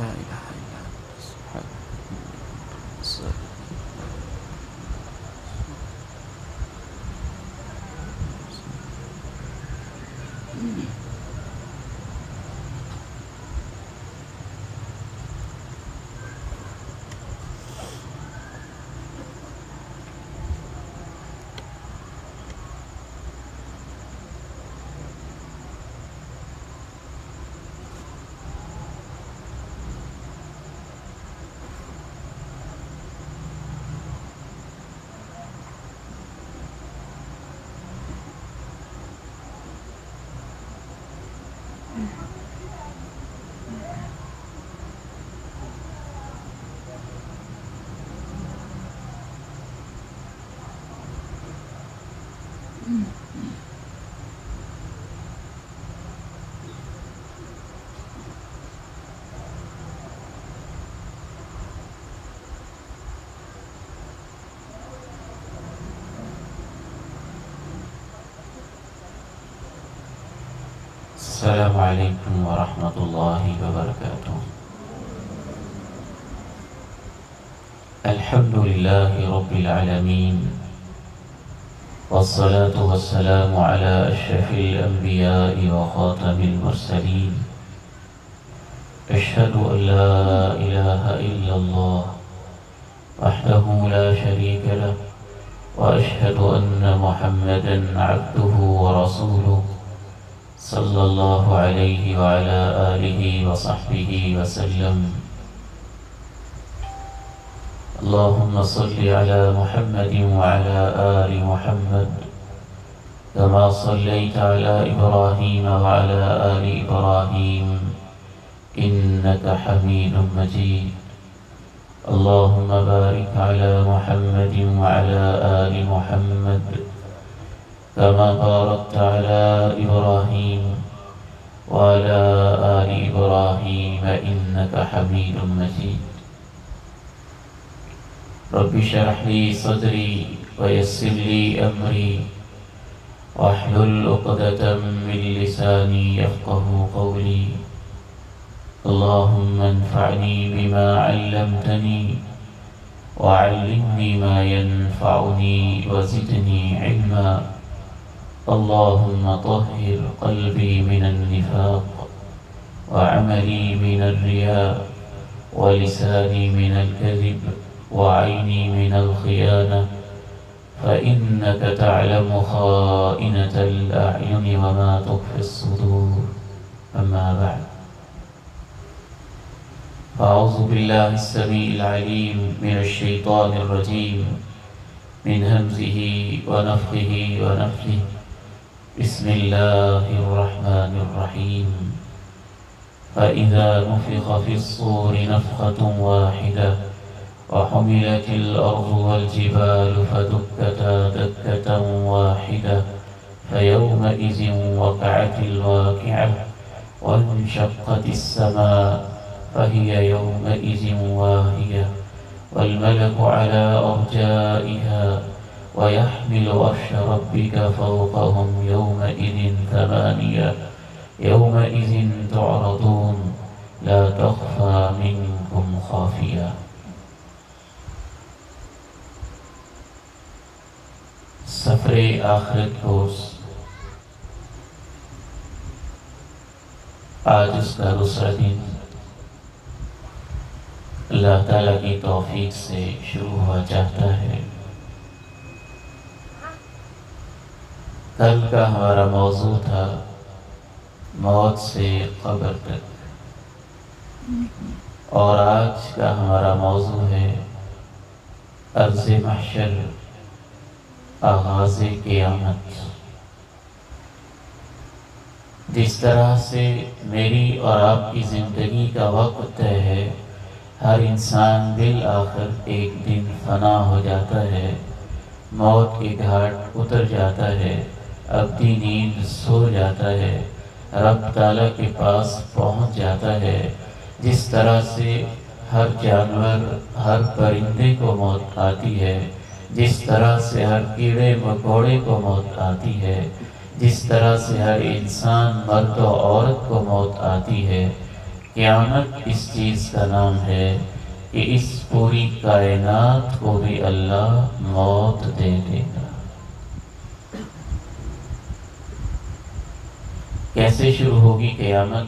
لا إله إلا أنت سبحانك. السلام عليكم ورحمة الله وبركاته. الحمد لله رب العالمين، والصلاة والسلام على أشرف الأنبياء وخاتم المرسلين. أشهد أن لا إله إلا الله وحده لا شريك له، وأشهد أن محمدًا عبده ورسوله صلى الله عليه وعلى آله وصحبه وسلم. اللهم صل على محمد وعلى آل محمد كما صليت على إبراهيم وعلى آل إبراهيم إنك حميد مجيد. اللهم بارك على محمد وعلى آل محمد كما باركت على إبراهيم وعلى آل إبراهيم إنك حميد مجيد. رب اشرح لي صدري ويسر لي أمري واحلل عقدة من لساني يفقهوا قولي. اللهم انفعني بما علمتني وعلمني ما ينفعني وزدني علما. اللهم طهر قلبي من النفاق وعملي من الرياء ولساني من الكذب وعيني من الخيانة، فإنك تعلم خائنة الأعين وما تخفي الصدور. أما بعد، فأعوذ بالله السميع العليم من الشيطان الرجيم من همزه ونفخه ونفثه. بسم الله الرحمن الرحيم. فإذا نفخ في الصور نفخة واحدة وحملت الأرض والجبال فدكتا دكة واحدة فيومئذ وقعت الواقعة وانشقت السماء فهي يومئذ واهية والملك على أرجائها ويحمل عرش ربك فوقهم يومئذ ثمانية. يومئذ تعرضون لا تخفى منكم خافية. سفر آخرت کوس آج اس کا دوسرا دن اللہ تعالیٰ کی توفیق سے شروع ہوا چاہتا ہے. کل کا ہمارا موضوع تھا موت سے قبر تک، اور آج کا ہمارا موضوع ہے عرض محشر، آغاز قیامت. جس طرح سے میری اور آپ کی زندگی کا وقت طے ہے، ہر انسان بالآخر ایک دن فنا ہو جاتا ہے، موت کے گھاٹ اتر جاتا ہے، ابدی نیند سو جاتا ہے، رب تعالیٰ کے پاس پہنچ جاتا ہے. جس طرح سے ہر جانور، ہر پرندے کو موت آتی ہے، جس طرح سے ہر کیڑے مکوڑے کو موت آتی ہے، جس طرح سے ہر انسان مرد و عورت کو موت آتی ہے، قیامت اس چیز کا نام ہے کہ اس پوری کائنات کو بھی اللہ موت دے دے گا۔ کیسے شروع ہوگی قیامت؟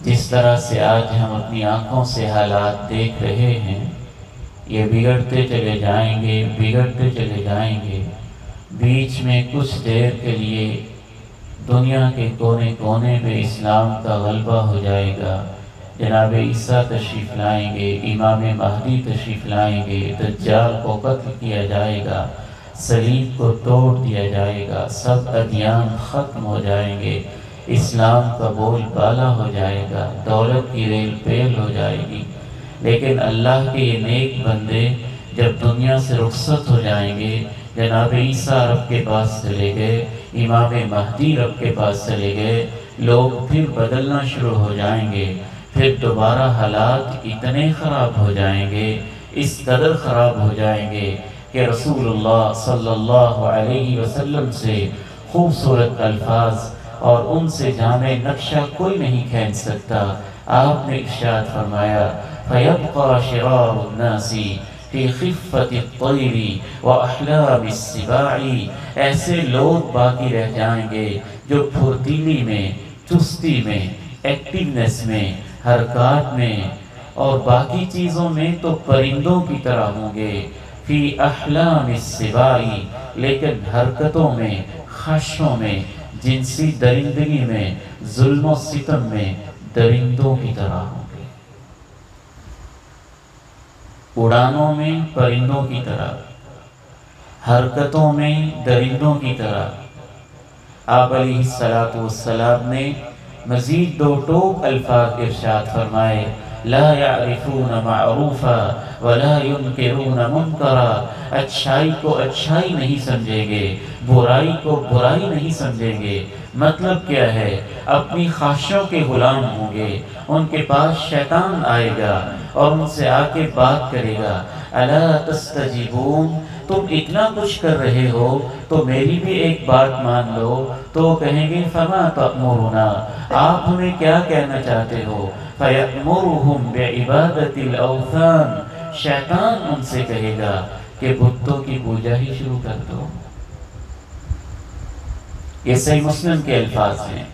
جس طرح سے آج ہم اپنی آنکھوں سے حالات دیکھ رہے ہیں، یہ بگڑتے چلے جائیں گے، بگڑتے چلے جائیں گے۔ بیچ میں کچھ دیر کے لیے دنیا کے کونے کونے پہ اسلام کا غلبہ ہو جائے گا، جناب عیسیٰ تشریف لائیں گے، امام مہدی تشریف لائیں گے، دجال کو قتل کیا جائے گا، صلیب کو توڑ دیا جائے گا، سب ادیان ختم ہو جائیں گے، اسلام کا بول بالا ہو جائے گا، دولت کی ریل پیل ہو جائے گی۔ لیکن اللہ کے یہ نیک بندے جب دنیا سے رخصت ہو جائیں گے، جناب عیسیٰ رب کے پاس چلے گئے، امام مہدی رب کے پاس چلے گئے، لوگ پھر بدلنا شروع ہو جائیں گے، پھر دوبارہ حالات اتنے خراب ہو جائیں گے، اس قدر خراب ہو جائیں گے کہ رسول اللہ صلی اللہ علیہ وسلم سے خوبصورت الفاظ اور ان سے جامع نقشہ کوئی نہیں کھینچ سکتا۔ آپ نے ارشاد فرمایا فَيَبْقَى شِرَارُ النَّاسِ فِي خِفَّةِ الطَّيْرِ وَأَحْلَامِ السِّبَاعِ، ایسے لوگ باقی رہ جائیں گے جو پھرتیلی میں، چستی میں، ایکٹیونیس میں، حرکات میں اور باقی چیزوں میں تو پرندوں کی طرح ہوں گے، فی احلام السباع، لیکن حرکتوں میں، خواہشوں میں، جنسی درندگی میں، ظلم و ستم میں درندوں کی طرح ہوں گے، اڑانوں میں پرندوں کی طرح، حرکتوں میں درندوں کی طرح۔ آپ علیہ السلام نے مزید دو ٹوک الفاظ ارشاد فرمائے، لا يعرفون معروفا ولا ينکرون منکرا، اچھائی کو اچھائی نہیں سمجھیں گے، برائی کو برائی نہیں سمجھیں گے۔ مطلب کیا ہے؟ اپنی خواہشوں کے غلام ہوں گے، ان کے پاس شیطان آئے گا اور ان سے آ کے بات کرے گا، الا تستجیبون، تم اتنا کچھ کر رہے ہو تو میری بھی ایک بات مان لو۔ تو کہیں گے فما تأمرنا، آپ ہمیں کیا کہنا چاہتے ہو؟ فَيَأْمُرُهُمْ بِعِبَادَةِ الْأَوْثَانِ، شیطان ان سے کہے گا کہ بتوں کی پوجا ہی شروع کر دو۔ یہ صحیح مسلم کے الفاظ ہیں،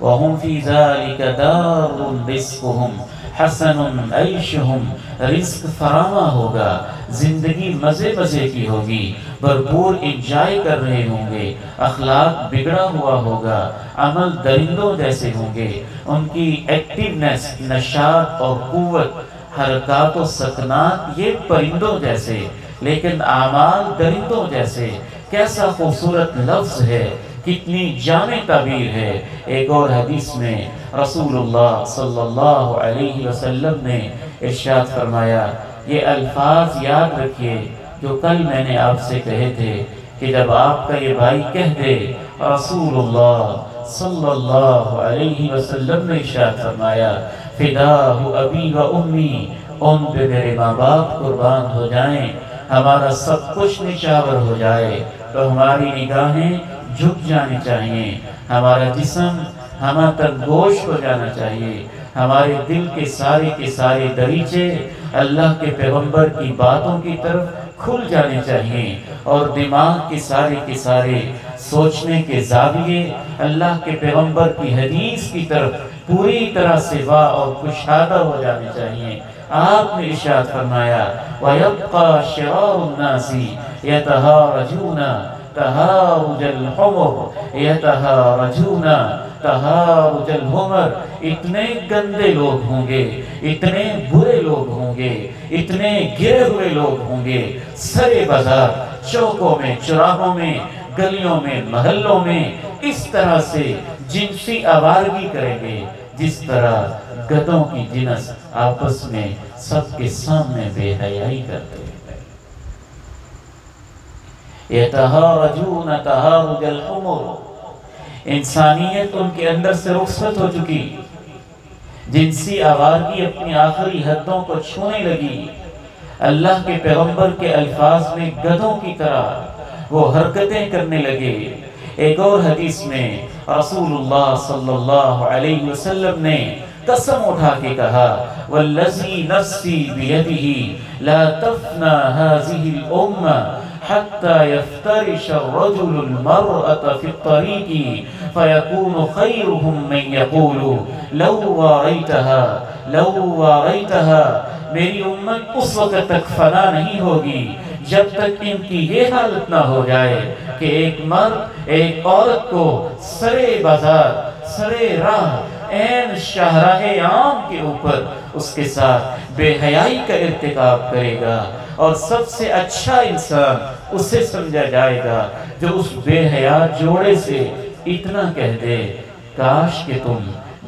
وَهُمْ فِي ذَلِكَ دَارٌ رِزْقُهُمْ حَسَنٌ عَيْشُهُمْ، رزق فراواں ہوگا، زندگی مزے مزے کی ہوگی، بھرپور انجوائے کر رہے ہوں گے، اخلاق بگڑا ہوا ہوگا، عمل درندوں جیسے ہوں گے، ان کی ایکٹیونیس، نشاط اور قوت، حرکات و سکنات یہ پرندوں جیسے، لیکن اعمال درندوں جیسے۔ کیسا خوبصورت لفظ ہے، کتنی جامع تعبیر ہے۔ ایک اور حدیث میں رسول اللہ صلی اللہ علیہ وسلم نے ارشاد فرمایا، یہ الفاظ یاد رکھیے جو کل میں نے آپ سے کہے تھے کہ جب آپ کا یہ بھائی کہہ دے رسول اللہ صلی اللہ علیہ وسلم نے ارشاد فرمایا، فداہ ابی و امی، ان پہ میرے ماں باپ قربان ہو جائیں، ہمارا سب کچھ نچاور ہو جائے، تو ہماری نگاہیں جھک جانی چاہیے، ہمارا جسم ہمہ تک گوش ہو جانا چاہیے، ہمارے دل کے سارے دریچے اللہ کے پیغمبر کی باتوں کی طرف کھل جانے چاہیے، اور دماغ کے سارے سوچنے کے زاویے اللہ کے پیغمبر کی حدیث کی طرف پوری طرح سے واہ اور کشادہ ہو جانے چاہیے۔ آپ نے ارشاد فرمایا وَيَبْقَى شِرَارُ النَّاسِ يَتَهَارَجُونَ تہارج الحمر، یتہارجون تہارج الحمر، اتنے گندے لوگ ہوں گے، اتنے برے لوگ ہوں گے، اتنے گرے ہوئے لوگ ہوں گے، سرے بازار، چوکوں میں، چوراہوں میں، گلیوں میں، محلوں میں اس طرح سے جنسی آوارگی کریں گے جس طرح گدھوں کی جنس آپس میں سب کے سامنے بے حیائی کرتے ہیں۔ یتہارجون تہارج الحمر، انسانیت ان کے اندر سے رخصت ہو چکی، جنسی آوارگی اپنی آخری حدوں کو چھونے لگی۔ اللہ کے پیغمبر کے الفاظ میں گدھوں کی طرح وہ حرکتیں کرنے لگے۔ ایک اور حدیث میں رسول اللہ صلی اللہ علیہ وسلم نے قسم اٹھا کے کہا والذی نفسی بیدہ لا تفنا هذه الامہ حتى يفترش الرجل المرأة في الطريق فيكون خيرهم من يقول لو واريتها میری امت اس وقت تک فنا نہیں ہوگی جب تک ان کی یہ حالت نہ ہو جائے کہ ایک مرد ایک عورت کو سرے بازار سرے راہ این شاہراہ عام کے اوپر اس کے ساتھ بے حیائی کا ارتکاب کرے گا، اور سب سے اچھا انسان اسے سمجھا جائے گا جو اس بے حیا جوڑے سے اتنا کہہ دے کاش کہ تم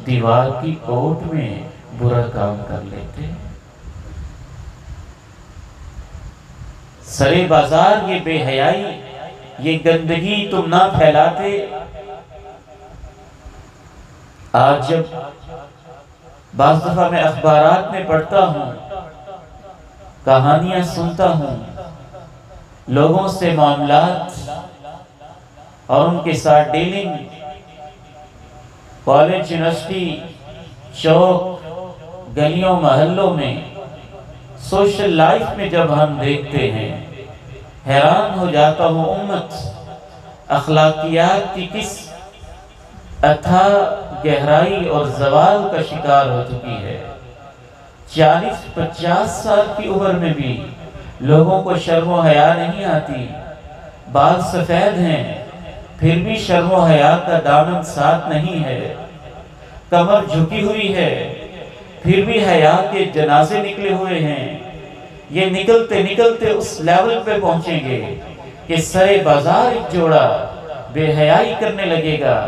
دیوار کی اوٹ میں برا کام کر لیتے۔ سرے بازار یہ بے حیائی، یہ گندگی تم نہ پھیلاتے۔ آج جب بعض دفعہ میں اخبارات میں پڑھتا ہوں، کہانیاں سنتا ہوں، لوگوں سے معاملات اور ان کے ساتھ ڈیلنگ، کالج یونیورسٹی چوک گلیوں محلوں میں سوشل لائف میں جب ہم دیکھتے ہیں، حیران ہو جاتا ہوں امت اخلاقیات کی کس اتھا گہرائی اور زوال کا شکار ہو چکی ہے۔ 40-50 سال کی عمر میں بھی لوگوں کو شرم و حیا نہیں آتی، بال سفید ہیں پھر بھی شرم و حیا کا دامن ساتھ نہیں ہے، کمر جھکی ہوئی ہے پھر بھی حیا کے جنازے نکلے ہوئے ہیں۔ یہ نکلتے نکلتے اس لیول پہ پہنچیں گے کہ سرے بازار ایک جوڑا بے حیائی کرنے لگے گا،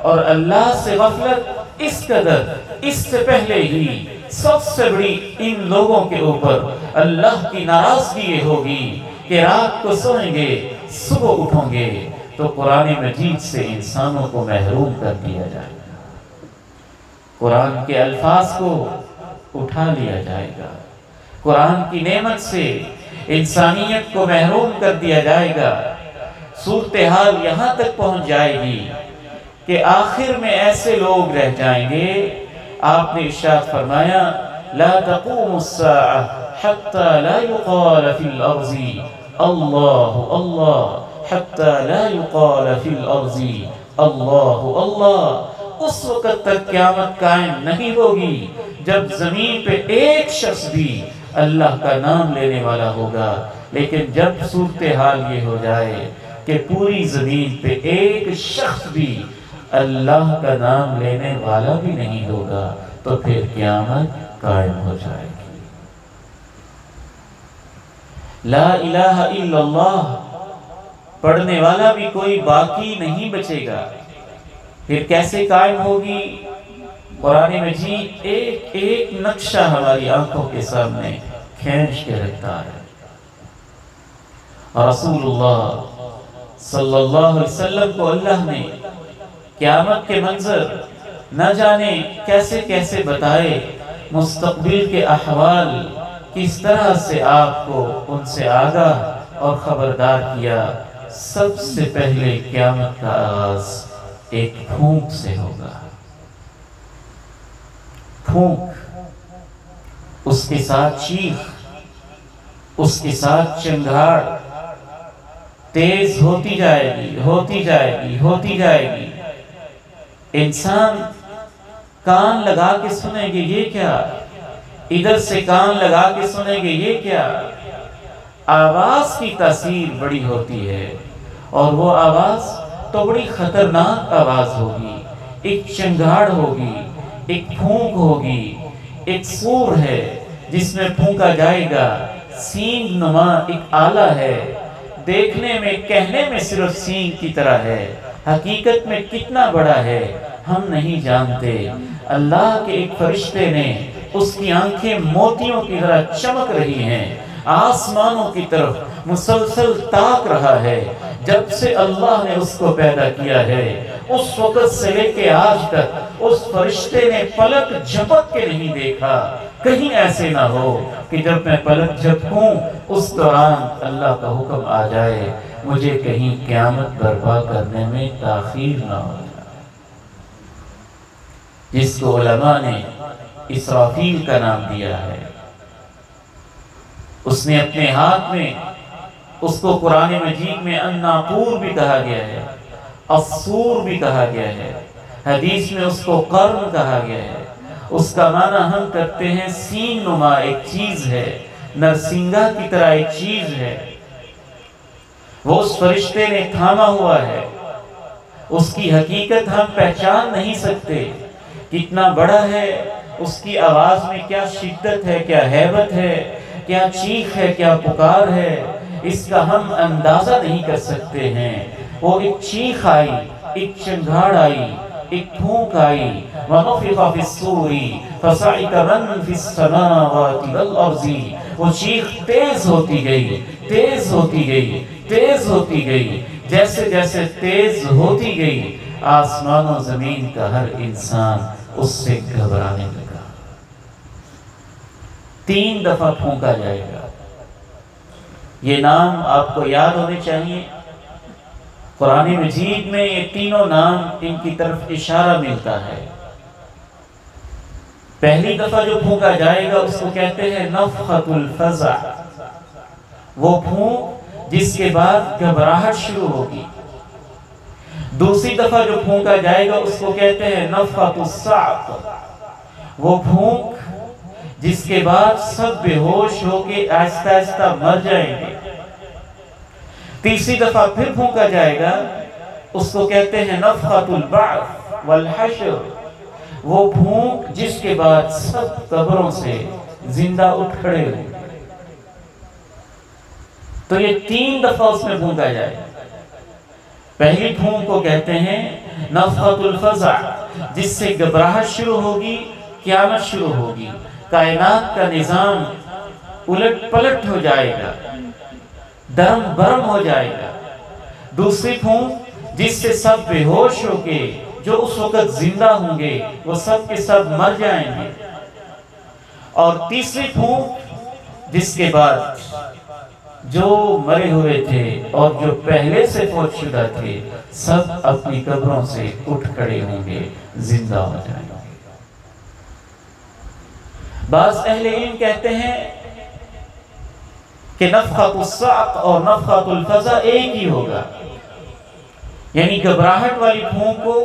اور اللہ سے غفلت اس قدر، اس سے پہلے ہی سب سے بڑی ان لوگوں کے اوپر اللہ کی ناراضگی یہ ہوگی کہ رات کو سوئیں گے صبح اٹھیں گے تو قرآن مجید سے انسانوں کو محروم کر دیا جائے گا، قرآن کے الفاظ کو اٹھا لیا جائے گا، قرآن کی نعمت سے انسانیت کو محروم کر دیا جائے گا۔ صورتحال یہاں تک پہنچ جائے گی کہ آخر میں ایسے لوگ رہ جائیں گے، آپ نے ارشاد فرمایا لا تقوم الساعة حتى لا يقال في الأرض الله الله حتى لا يقال في الأرض الله الله۔ اس وقت تک قیامت قائم نہیں ہوگی جب زمین پہ ایک شخص بھی اللہ کا نام لینے والا ہوگا، لیکن جب صورتحال یہ ہو جائے کہ پوری زمین پہ ایک شخص بھی اللہ کا نام لینے والا بھی نہیں ہوگا تو پھر قیامت قائم ہو جائے گی۔ لا الہ الا اللہ پڑھنے والا بھی کوئی باقی نہیں بچے گا، پھر کیسے قائم ہوگی؟ قرآن مجید ایک ایک نقشہ ہماری آنکھوں کے سامنے کھینچ کے رکھتا ہے، اور رسول اللہ صلی اللہ علیہ وسلم کو اللہ نے قیامت کے منظر نہ جانے کیسے کیسے بتائے، مستقبل کے احوال کس طرح سے آپ کو ان سے آگاہ اور خبردار کیا۔ سب سے پہلے قیامت کا آغاز ایک پھونک سے ہوگا، پھونک، اس کے ساتھ چیخ، اس کے ساتھ چنگھاڑ تیز ہوتی جائے گی، ہوتی جائے گی، ہوتی جائے گی۔ انسان کان لگا کے سنیں گے یہ کیا، ادھر سے کان لگا کے سنیں گے یہ کیا۔ آواز کی تاثیر بڑی ہوتی ہے، اور وہ آواز تو بڑی خطرناک آواز ہوگی، ایک چنگھاڑ ہوگی، ایک پھونک ہوگی، ایک سور ہے جس میں پھونکا جائے گا، سینگ نما ایک آلہ ہے، دیکھنے میں کہنے میں صرف سینگ کی طرح ہے، حقیقت میں کتنا بڑا ہے ہم نہیں جانتے۔ اللہ کے ایک فرشتے نے اس کی آنکھیں موتیوں کی طرح چمک رہی ہیں، آسمانوں کی طرف مسلسل تاک رہا ہے۔ جب سے اللہ نے اس کو پیدا کیا ہے اس وقت سے لے کے آج تک اس فرشتے نے پلک جھپک کے نہیں دیکھا۔ کہیں ایسے نہ ہو کہ جب میں پلک جھپکوں اس دوران اللہ کا حکم آ جائے، مجھے کہیں قیامت برپا کرنے میں تاخیر نہ ہو جائے۔ جس کو علماء نے اسرافیل کا نام دیا ہے۔ اس نے اپنے ہاتھ میں، اس کو قرآن مجید میں الناقور بھی کہا گیا ہے، الصور بھی کہا گیا ہے، حدیث میں اس کو قرن کہا گیا ہے۔ اس کا معنی ہم کرتے ہیں سین نما، ایک چیز ہے، نرسنگا کی طرح ایک چیز ہے۔ وہ اس فرشتے نے تھاما ہوا ہے، اس کی حقیقت ہم پہچان نہیں سکتے، کتنا بڑا ہے، اس کی آواز میں کیا شدت ہے، کیا ہیبت ہے، کیا چیخ ہے، کیا پکار ہے، اس کا ہم اندازہ نہیں کر سکتے ہیں۔ وہ ایک چیخ آئی، ایک چنگھاڑ آئی، ایک پھونک آئی، وَنُفِخَ فِي الصُّورِ فَصَعِقَ مَن فِي السَّمَاوَاتِ وَالْأَرْضِ۔ وہ چیخ تیز ہوتی گئی، تیز ہوتی گئی، تیز ہوتی گئی، جیسے جیسے تیز ہوتی گئی آسمان و زمین کا ہر انسان اس سے گھبرانے لگا۔ 3 دفعہ پھونکا جائے گا۔ یہ نام آپ کو یاد ہونے چاہیے، قرآن مجید میں یہ تینوں نام ان کی طرف اشارہ ملتا ہے۔ پہلی دفعہ جو پھونکا جائے گا اس کو کہتے ہیں نفخۃ الفزع، وہ پھونک جس کے بعد گھبراہٹ شروع ہوگی۔ دوسری دفعہ جو پھونکا جائے گا اس کو کہتے ہیں نفخۃ الصعق، وہ پھونک جس کے بعد سب بے ہوش ہو کے آہستہ آہستہ مر جائیں گے۔ تیسری دفعہ پھر پھونکا جائے گا، اس کو کہتے ہیں نفخۃ البعث والحشر، وہ پھونک جس کے بعد سب قبروں سے زندہ اٹھ کھڑے ہوں گے۔ تو یہ 3 دفعہ اس میں پھونکا جائے گا۔ پہلی پھونک کو کہتے ہیں نفخۃ الفزع، جس سے گھبراہٹ شروع ہوگی، قیامت شروع ہوگی، کائنات کا نظام الٹ پلٹ ہو جائے گا، درم برم ہو جائے گا۔ دوسری پھونک جس سے سب بے ہوش ہو کے جو اس وقت زندہ ہوں گے وہ سب کے سب مر جائیں گے۔ اور تیسری پھونک جس کے بعد جو مرے ہوئے تھے اور جو پہلے سے فوت شدہ تھے سب اپنی قبروں سے اٹھ کھڑے ہوں گے، زندہ ہو جائیں گے۔ بعض اہل علم کہتے ہیں کہ نفخۃ الصعق اور نفخۃ الفزع ایک ہی ہوگا، یعنی گھبراہٹ والی پھونک کو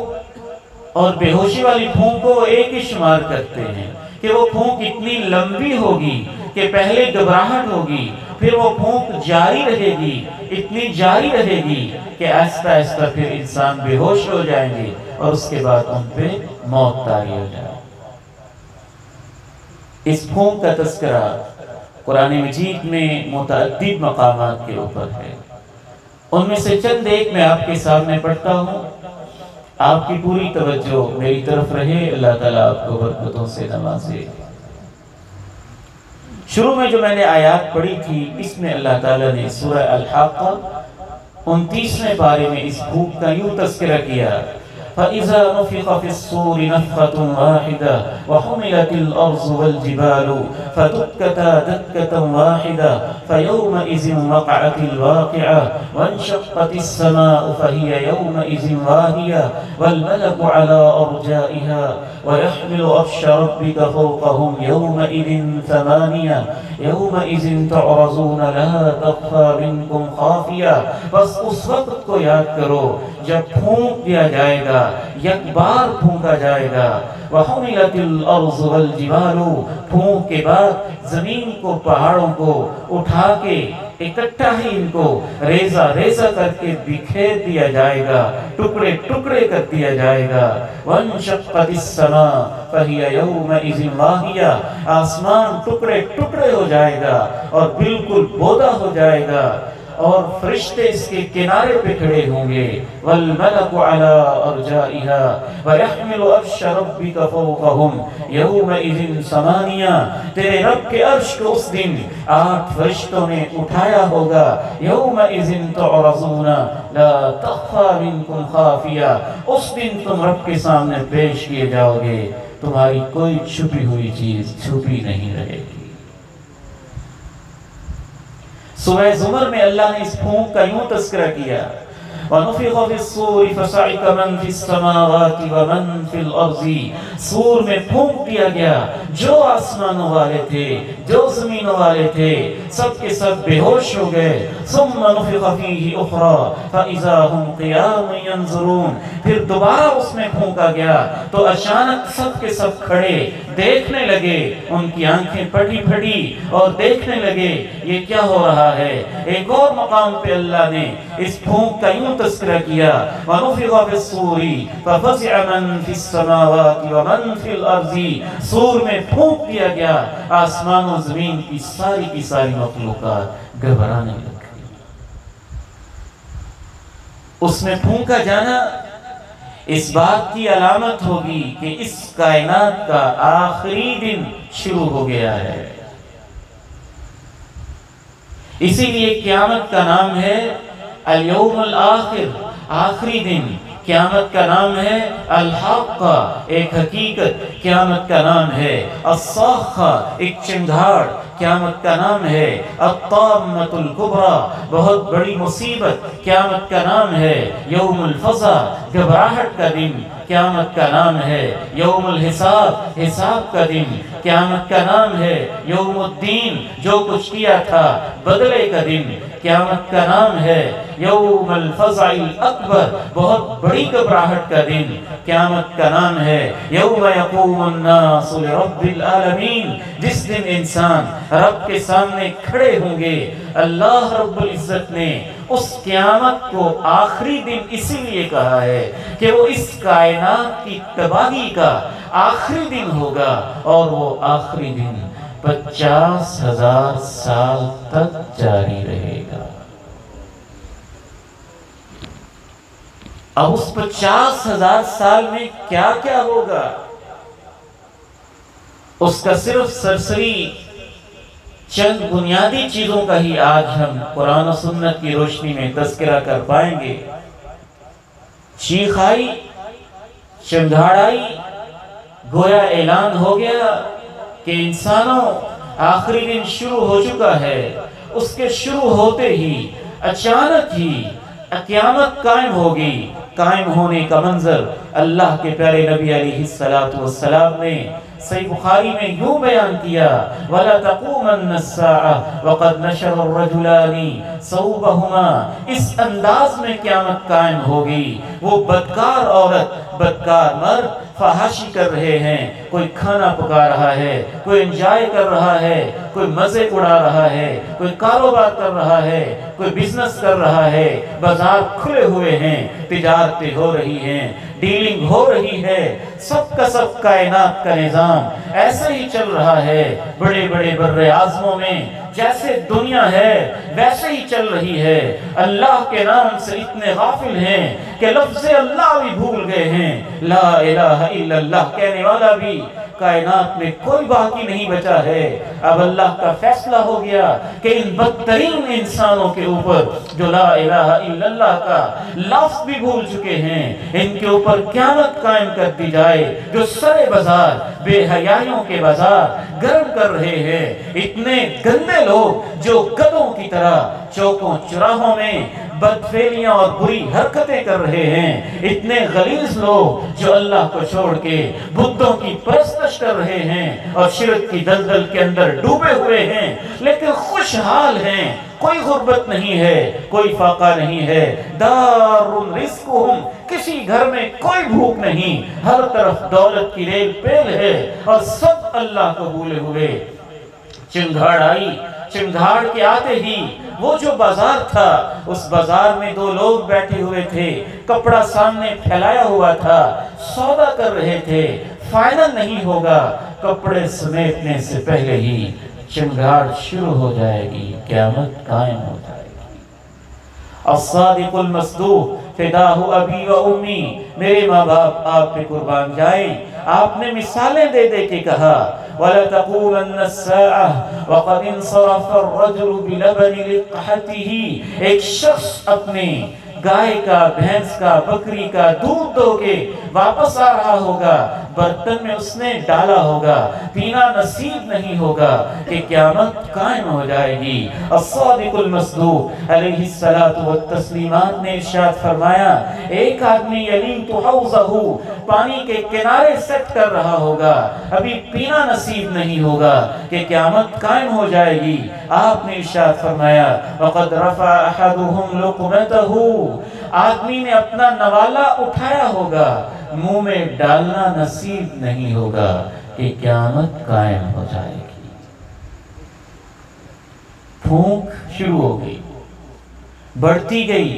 اور بے ہوشی والی پھونک کو وہ ایک ہی شمار کرتے ہیں کہ وہ پھونک اتنی لمبی ہوگی کہ پہلے گھبراہٹ ہوگی، پھر وہ پھونک جاری رہے گی، اتنی جاری رہے گی کہ آہستہ آہستہ پھر انسان بے ہوش ہو جائیں گے اور اس کے بعد ان پہ موت طاری ہو جائے۔ اس پھونک کا تذکرہ قرآن مجید میں متعدد مقامات کے اوپر ہے، ان میں سے چند ایک میں آپ کے سامنے پڑھتا ہوں۔ آپ کی پوری توجہ میری طرف رہے، اللہ تعالیٰ آپ کو برکتوں سے نوازے۔ شروع میں جو میں نے آیات پڑھی تھی اس میں اللہ تعالیٰ نے سورہ الحاقہ 29ویں پارے میں اس پھونک کا یوں تذکرہ کیا، فَإِذَا نُفِخَ فِي الصُّورِ نَفْخَةٌ وَاحِدَةٌ وَحُمِلَتِ الْأَرْضُ وَالْجِبَالُ فَدُكَّتَا دَكَّةً وَاحِدَةً فَيَوْمَئِذٍ وَقَعَتِ الْوَاقِعَةُ وَانشَقَّتِ السَّمَاءُ فَهِيَ يَوْمَئِذٍ وَاهِيَةٌ وَالْمَلَكُ عَلَى أَرْجَائِهَا وَيَحْمِلُ عَرْشَ رَبِّكَ فَوْقَهُمْ يَوْمَئِذٍ ثَمَانِيَةٌ يَوْمَئِذٍ تُعْرَضُونَ لَا تَخْفَى مِنكُمْ خَافِيَةٌ۔ بس اس وقت کو یاد کرو جب پھونک دیا جائے گا، یک بار پھونکا جائے گا، وَحُمِلَتِ الْأَرْضُ وَالْجِبَالُ، پھونک کے بعد زمین کو، پہاڑوں کو اٹھا کے اکٹھا ہی ان کو ریزہ ریزہ کر کے بکھیر دیا جائے گا، ٹکڑے ٹکڑے کر دیا جائے گا۔ وَانشَقَّتِ السَّمَاءُ فَهِيَ يَوْمَئِذٍ وَاهِيَةٌ، آسمان ٹکڑے ٹکڑے ہو جائے گا اور بالکل بودا ہو جائے گا، اور فرشتے اس کے کنارے پہ کھڑے ہوں گے۔ وَالْمَلَكُ عَلَىٰ أَرْجَائِهَا وَيَحْمِلُ عَرْشَ رَبِّكَ فَوْقَهُمْ يَوْمَئِذٍ ثَمَانِيَةٌ، تیرے رب کے عرش کو اس دن 8 فرشتوں نے اٹھایا ہوگا۔ يَوْمَئِذٍ تُعْرَضُونَ لَا تَخْفَى مِنكُمْ خَافِيَةٌ، اس دن تم رب کے سامنے پیش کیے جاؤ گے، تمہاری کوئی چھپی ہوئی چیز چھپی نہیں رہے گی۔ سورہ زمر میں اللہ نے اس پھونک کا یوں تذکرہ کیا، وَنُفِخَ فِي الصُّورِ فَصَعِقَ مَنْ فِي السَّمَاوَاتِ وَمَنْ فِي الْأَرْضِ سور میں پھونک دیا گیا، جو آسمانوں والے تھے جو زمینوں والے تھے سب کے سب بے ہوش ہو گئے۔ ثُمَّ نُفِخَ فِيهِ أُخْرَى فَإِذَا هُمْ قِيَامٌ يَنْظُرُونَ پھر دوبارہ اس میں پھونکا گیا تو اچانک سب کے سب کھڑے دیکھنے لگے، ان کی آنکھیں پھٹی پھٹی اور دیکھنے لگے یہ کیا ہو رہا ہے۔ ایک اور مقام پہ اللہ نے اس پھونک کا یوں تذکرہ کیا، وَنُفِخَ فِي الصُّورِ فَفَزِعَ مَنْ فِي السَّمَاوَاتِ وَمَنْ فِي الْأَرْضِ سور میں پھونک دیا گیا، آسمان و زمین کی ساری مخلوقات گھبرانے لگ گئی۔ اس میں پھونکا جانا اس بات کی علامت ہوگی کہ اس کائنات کا آخری دن شروع ہو گیا ہے۔ اسی لیے قیامت کا نام ہے الیوم الآخر، آخری دن۔ قیامت کا نام ہے الحاقہ، ایک حقیقت۔ قیامت کا نام ہے الصاخہ، ایک چنگھاڑ۔ قیامت کا نام ہے الطامۃ الکبریٰ، بہت بڑی مصیبت۔ قیامت کا نام ہے یوم الفزع، گھبراہٹ کا دن۔ قیامت کا نام ہے یوم الحساب، حساب کا دن۔ قیامت کا نام ہے یوم الدین، جو کچھ کیا تھا بدلے کا دن۔ قیامت کا نام ہے یوم الفزع الاکبر، بہت بڑی گھبراہٹ کا دن۔ قیامت کا نام ہے یوم یقوم الناس لرب العالمین، جس دن انسان رب کے سامنے کھڑے ہوں گے۔ اللہ رب العزت نے اس قیامت کو آخری دن اسی لیے کہا ہے کہ وہ اس کائنات کی تباہی کا آخری دن ہوگا، اور وہ آخری دن 50,000 سال تک جاری رہے گا۔ اب اس 50,000 سال میں کیا کیا ہوگا، اس کا صرف سرسری چند بنیادی چیزوں کا ہی آج ہم قرآن و سنت کی روشنی میں تذکرہ کر پائیں گے۔ چیخ آئی، چنگھاڑ آئی، گویا اعلان ہو گیا کہ انسانوں آخری دن شروع ہو چکا ہے۔ اس کے شروع ہوتے ہی اچانک ہی قیامت قائم ہوگی۔ قائم ہونے کا منظر اللہ کے پیارے نبی علیہ السلام نے صحیح بخاری میں یوں بیان کیا، وَلَا تَقُومَنَّ السَّاعَةُ وَقَدْ نَشَرَ الرَّجُلَانِ صَوْبَهُمَا، اس انداز میں قیامت قائم ہوگی۔ وہ بدکار عورت بدکار مرد فحاشی کر رہے ہیں، کوئی کھانا پکا رہا ہے، کوئی انجوائے کر رہا ہے، کوئی مزے اڑا رہا ہے، کوئی کاروبار کر رہا ہے، کوئی بزنس کر رہا ہے، بازار کھلے ہوئے ہیں، تجارتیں ہو رہی ہیں، ڈیلنگ ہو رہی ہے، سب کا سب کائنات کا نظام ایسے ہی چل رہا ہے۔ بڑے بڑے بر اعظموں میں جیسے دنیا ہے ویسے ہی چل رہی ہے۔ اللہ کے نام سے اتنے غافل ہیں کہ لفظ اللہ بھی بھول گئے ہیں، لا الہ الا اللہ کہنے والا بھی کائنات میں کوئی باقی نہیں بچا ہے۔ اب اللہ کا فیصلہ ہو گیا کہ ان بدترین انسانوں کے اوپر جو لا الہ الا اللہ کا لفظ بھی بھول چکے ہیں، ان کے اوپر قیامت قائم کر دی جائے، جو سرے بازار بے حیائیوں کے بازار گرم کر رہے ہیں۔ اتنے گندے لوگ جو گدھوں کی طرح چوکوں چراہوں میں بدفعلیاں اور بری حرکتیں کر رہے ہیں، اتنے غلیظ لوگ جو اللہ کو چھوڑ کے بتوں کی پرستش کر رہے ہیں اور شرک کی دلدل کے اندر ڈوبے ہوئے ہیں، لیکن خوشحال ہیں، کوئی غربت نہیں ہے، کوئی فاقہ نہیں ہے۔ دار رزقہم، کسی گھر میں کوئی بھوک نہیں، ہر طرف دولت کی ریل پیل ہے اور سب اللہ کو بھولے ہوئے۔ چنگھاڑ آئی، چنگھاڑ کے آتے ہی وہ جو بازار تھا، اس بازار میں دو لوگ بیٹھے ہوئے تھے، کپڑا سامنے پھیلایا ہوا تھا، سودا کر رہے تھے، فائنل نہیں ہوگا، کپڑے سمیٹنے سے پہلے ہی چنگھاڑ شروع ہو جائے گی، قیامت قائم ہو جائے گی۔ الصادق المصدوق فداہ ابی و امی، میرے ماں باپ آپ پہ قربان جائیں۔ آپ نے مثالیں دے دے کے کہا وَلَا تَقُولَنَّ السَّاعَةُ وَقَدْ انصَرَفَ الرَّجُلُ بِلَبَنِ لِقْحَتِهِ، ایک شخص اپنے گائے کا، بھینس کا، بکری کا دودھ دو کے واپس آ رہا ہوگا، برتن میں اس نے ڈالا ہوگا، پینا نصیب نہیں ہوگا کہ قیامت قائم ہو جائے گی۔ الصادق المصدوق علیہ الصلاۃ والتسلیمات نے ارشاد فرمایا، ایک آدمی یلیت حوضہ، پانی کے کنارے سیٹ کر رہا ہوگا، ابھی پینا نصیب نہیں ہوگا کہ قیامت قائم ہو جائے گی۔ آپ نے ارشاد فرمایا، وقد رفع احدهم لقمته، آدمی نے اپنا نوالا اٹھایا ہوگا، منہ میں ڈالنا نصیب نہیں ہوگا کہ قیامت قائم ہو جائے گی۔ پھونک شروع ہو گئی، بڑھتی گئی،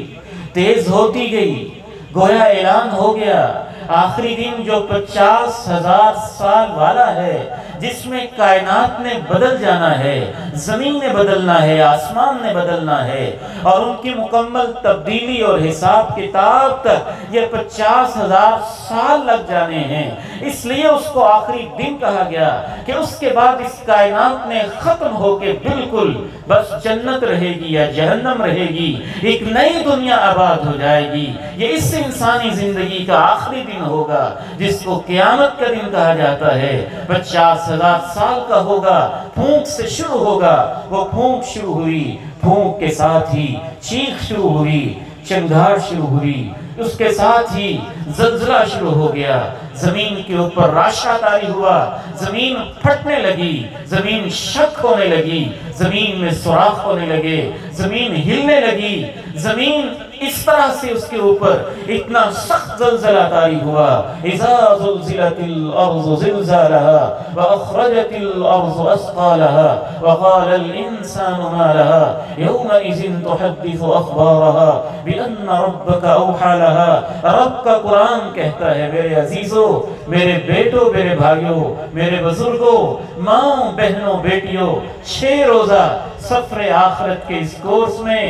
تیز ہوتی گئی، گویا اعلان ہو گیا آخری دن جو 50,000 سال والا ہے، جس میں کائنات نے بدل جانا ہے، زمین نے بدلنا ہے، آسمان نے بدلنا ہے، اور ان کی مکمل تبدیلی اور حساب کتاب تک یہ 50,000 سال لگ جانے ہیں۔ اس لیے اس کو آخری دن کہا گیا کہ اس کے بعد اس کائنات نے ختم ہو کے بالکل بس جنت رہے گی یا جہنم رہے گی، ایک نئی دنیا آباد ہو جائے گی۔ یہ اس انسانی زندگی کا آخری دن ہوگا جس کو قیامت کا دن کہا جاتا ہے۔ 50,000 سال کا ہوگا، پھونک سے شروع ہوگا۔ وہ پھونک شروع ہوئی، پھونک کے ساتھ ہی چیخ شروع ہوئی، چنگھاڑ شروع ہوئی، اس کے ساتھ ہی زلزلہ شروع ہو گیا، زمین کے اوپر راشا طاری ہوا، زمین پھٹنے لگی، زمین شک ہونے لگی، زمین میں سوراخ ہونے لگے، زمین ہلنے لگی، زمین اس طرح سے اس کے اوپر اتنا سخت زلزلہ طاری ہوا، اذا زلزلت الارض زلزالها واخرجت الارض اثقالها وقال الانسان ما لها يومئذ تحدث اخبارها بان ربك اوحى لها۔ رب کا قرآن کہتا ہے، میرے عزیزوں، میرے بیٹوں، میرے بھائیوں، میرے بزرگوں، ماں بہنوں، بیٹیوں، 6 روزہ سفر آخرت کے اس کورس میں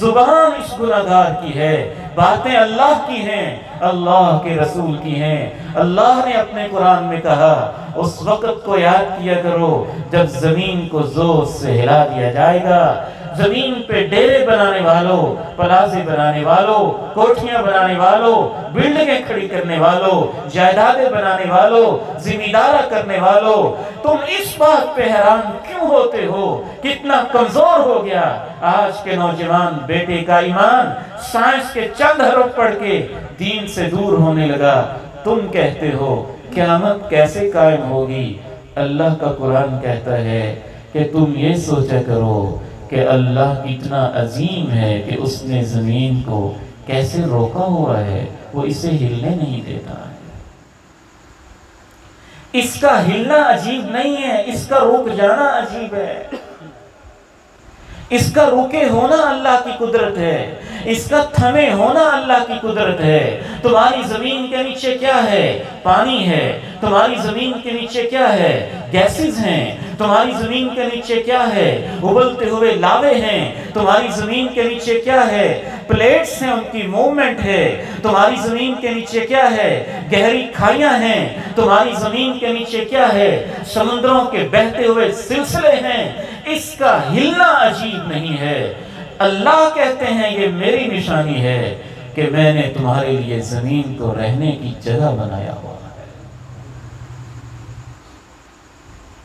زبان اس گناہگار کی ہے، باتیں اللہ کی ہیں، اللہ کے رسول کی ہیں۔ اللہ نے اپنے قرآن میں کہا، اس وقت کو یاد کیا کرو جب زمین کو زور سے ہلا دیا جائے گا، زمین پہ ڈیرے بنانے والوں، پلازے بنانے والوں، کوٹھیاں بنانے والوں، بلڈنگیں کھڑی کرنے والوں، جائیدادیں بنانے والوں، زمیندارہ کرنے والوں، تم اس بات پہ حیران کیوں ہوتے ہو کتنا کمزور ہو گیا آج کے نوجوان بیٹے کا ایمان؟ سائنس کے چند حرف پڑھ کے دین سے دور ہونے لگا۔ تم کہتے ہو قیامت کیسے قائم ہوگی؟ اللہ کا قرآن کہتا ہے کہ تم یہ سوچا کرو کہ اللہ کتنا عظیم ہے کہ اس نے زمین کو کیسے روکا ہوا ہے، وہ اسے ہلنے نہیں دیتا ہے۔ اس کا ہلنا عجیب نہیں ہے، اس کا رک جانا عجیب ہے۔ اس کا رکے ہونا اللہ کی قدرت ہے، اس کا تھمے ہونا اللہ کی قدرت ہے۔ تمہاری زمین کے نیچے کیا ہے؟ پانی ہے۔ تمہاری زمین کے نیچے کیا ہے؟ گیسز ہیں۔ تمہاری زمین کے نیچے کیا ہے؟ ابلتے ہوئے لاوے ہیں۔ تمہاری زمین کے نیچے کیا ہے؟ پلیٹس ہیں، ان کی موومنٹ ہے۔ تمہاری زمین کے نیچے کیا ہے؟ گہری کھائیاں ہیں۔ تمہاری زمین کے نیچے کیا ہے؟ سمندروں کے بہتے ہوئے سلسلے ہیں۔ اس کا ہلنا عجیب نہیں ہے۔ اللہ کہتے ہیں یہ میری نشانی ہے کہ میں نے تمہارے لیے زمین کو رہنے کی جگہ بنایا ہوا ہے۔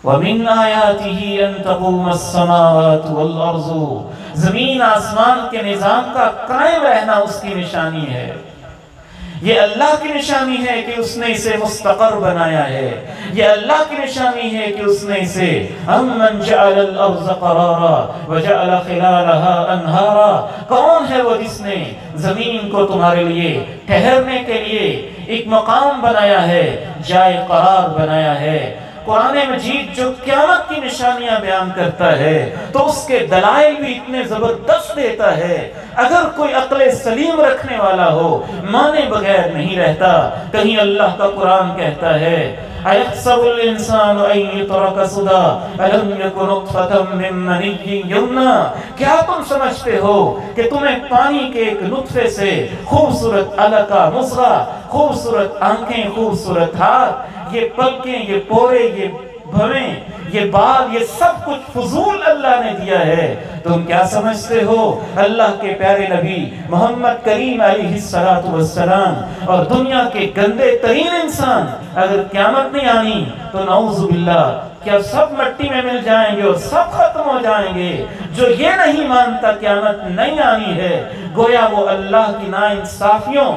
وَمِنْ آيَاتِهِ أَن تَقُومَ السَّمَاوَاتُ وَالْأَرْضُ، زمین آسمان کے نظام کا قائم رہنا اس کی نشانی ہے۔ یہ اللہ کی نشانی ہے کہ اس نے اسے مستقر بنایا ہے۔ یہ اللہ کی نشانی ہے کہ اس نے اسے أَمَّنْ جَعَلَ الْأَرْضَ قَرَارًا وَجَعَلَ خِلَالَهَا أَنْهَارًا، کون ہے وہ جس نے زمین کو تمہارے لیے ٹھہرنے کے لیے ایک مقام بنایا ہے، جائے قرار بنایا ہے۔ قرآن مجید جو قیامت کی نشانیاں بیان کرتا ہے تو اس کے دلائل بھی اتنے زبردست دیتا ہے، اگر کوئی عقل سلیم رکھنے والا ہو مانے بغیر نہیں رہتا۔ کہیں اللہ کا قرآن کہتا ہے أَيَحْسَبُ الْإِنسَانُ أَن يُتْرَكَ سُدًى أَلَمْ يَكُ نُطْفَةً مِّن مَّنِيٍّ يُمْنَىٰ، کیا تم سمجھتے ہو کہ تمہیں پانی کے ایک نطفے سے خوبصورت علقہ، مضغہ، خوبصورت آنکھیں، خوبصورت ہاتھ، یہ پلکیں، یہ پورے، یہ بھویں، یہ بال، یہ سب کچھ فضول اللہ نے دیا ہے۔ تم کیا سمجھتے ہو اللہ کے پیارے نبی محمد کریم علیہ السلام اور دنیا کے گندے ترین انسان اگر قیامت نہیں آنی تو نعوذ باللہ کیا سب مٹی میں مل جائیں گے اور سب ختم ہو جائیں گے؟ جو یہ نہیں مانتا قیامت نہیں آنی ہے، گویا وہ اللہ کی ناانصافیوں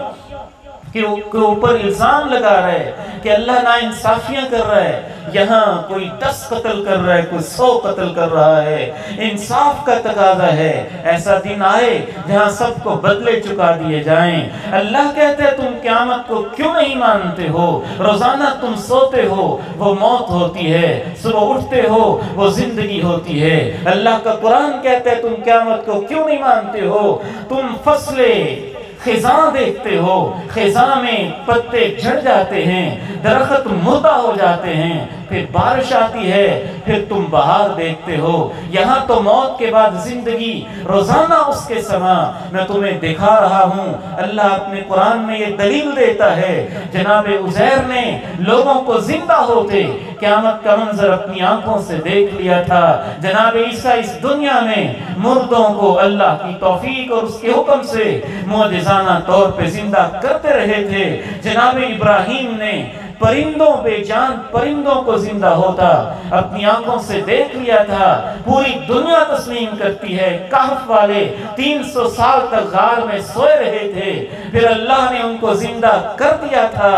کے اوپر الزام لگا رہا ہے کہ اللہ ناانصافیاں کر رہا ہے۔ یہاں کوئی 10 قتل کر رہا ہے، کوئی 100 قتل کر رہا ہے۔ انصاف کا تقاضا ہے ایسا دن آئے جہاں سب کو بدلے چکا دیے جائیں۔ اللہ کہتے ہیں تم قیامت کو کیوں نہیں مانتے ہو؟ روزانہ تم سوتے ہو وہ موت ہوتی ہے، صبح اٹھتے ہو وہ زندگی ہوتی ہے۔ اللہ کا قرآن کہتا ہے تم قیامت کو کیوں نہیں مانتے ہو؟ تم فصلیں خزاں دیکھتے ہو، خزاں میں پتے جھڑ جاتے ہیں، درخت مردہ ہو جاتے ہیں، پھر بارش آتی ہے، پھر تم بہار دیکھتے ہو۔ یہاں تو موت کے بعد زندگی، روزانہ اس کے سما میں تمہیں دکھا رہا ہوں۔ اللہ اپنے قرآن میں یہ دلیل دیتا ہے، جناب عزیر نے لوگوں کو زندہ ہوتے قیامت کا منظر اپنی آنکھوں سے دیکھ لیا تھا۔ جناب عیسیٰ اس دنیا میں مردوں کو اللہ کی توفیق اور اس کے حکم سے معجزانہ طور پہ زندہ کرتے رہے تھے۔ جناب ابراہیم نے پرندوں، بے جان پرندوں کو زندہ ہوتا اپنی آنکھوں سے دیکھ لیا تھا۔ پوری دنیا تسلیم کرتی ہے کہف والے 300 سال تک غار میں سوئے رہے تھے، پھر اللہ نے ان کو زندہ کر دیا تھا۔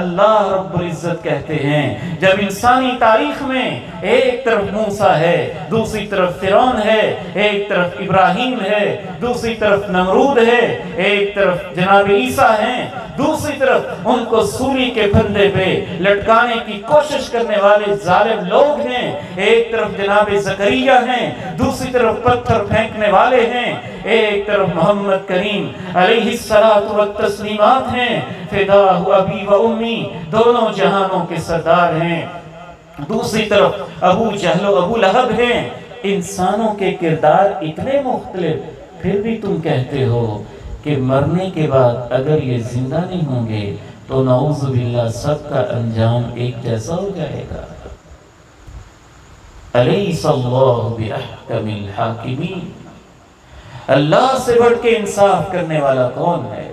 اللہ رب العزت کہتے ہیں جب انسانی تاریخ میں ایک طرف موسیٰ ہے، دوسری طرف فرعون ہے، ایک طرف ابراہیم ہے، دوسری طرف نمرود ہے، ایک طرف جناب عیسیٰ ہیں، دوسری طرف ان کو سولی کے پھندے پہ لٹکانے کی کوشش کرنے والے ظالم لوگ ہیں، ایک طرف جناب زکریا ہیں، دوسری طرف پتھر پھینکنے والے ہیں، ایک طرف محمد کریم علیہ الصلاۃ والتسلیمات ہیں، فداہ ابی و امی، دونوں جہانوں کے سردار ہیں، دوسری طرف ابو جہل و ابو لہب ہیں۔ انسانوں کے کردار اتنے مختلف، پھر بھی تم کہتے ہو کہ مرنے کے بعد اگر یہ زندہ نہیں ہوں گے تو نعوذ باللہ سب کا انجام ایک جیسا ہو جائے گا۔ الیس اللہ بأحکم الحاکمین، اللہ سے بڑھ کے انصاف کرنے والا کون ہے؟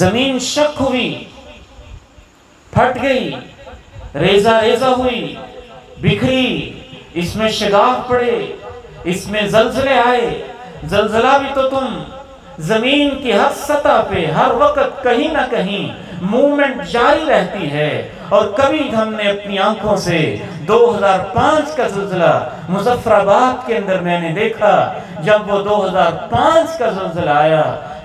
زمین شک ہوئی، پھٹ گئی، ریزہ ریزہ ہوئی، بکھری، اس میں شگاف پڑے، اس میں زلزلے آئے۔ زلزلہ بھی تو تم زمین کی ہر سطح پہ ہر وقت کہیں نہ کہیں موومنٹ جاری رہتی ہے، اور کبھی ہم نے اپنی آنکھوں سے 2005 کا زلزلہ مظفر آباد کے اندر میں نے دیکھا۔ جب وہ 2005 کا زلزلہ آیا،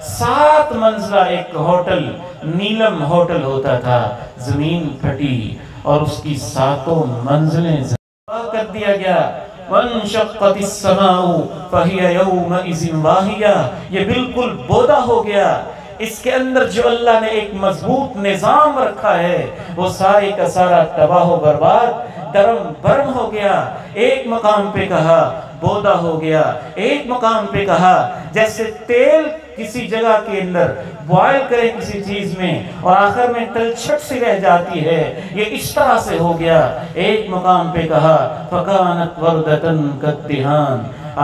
7 منزلہ ایک ہوٹل، نیلم ہوٹل ہوتا تھا، زمین پھٹی اور اس کی 7 منزلیں کر دیا گیا۔ وَانشَقَّتِ السَّمَاءُ فَهِيَ يَوْمَئِذٍ وَاهِيَةٌ، یہ بالکل بودا ہو گیا۔ اس کے اندر جو اللہ نے ایک مضبوط نظام رکھا ہے وہ سارے کا سارا تباہ و برباد، درم برم ہو گیا۔ ایک مقام پہ کہا بودا ہو گیا، ایک مقام پہ کہا جیسے تیل کسی جگہ کے اندر بوائل کرے کسی چیز میں اور آخر میں تلچھٹ سی رہ جاتی ہے، یہ اس طرح سے ہو گیا۔ ایک مقام پہ کہا فَكَانَتْ وَرْدَةً كَالدِّهَانِ،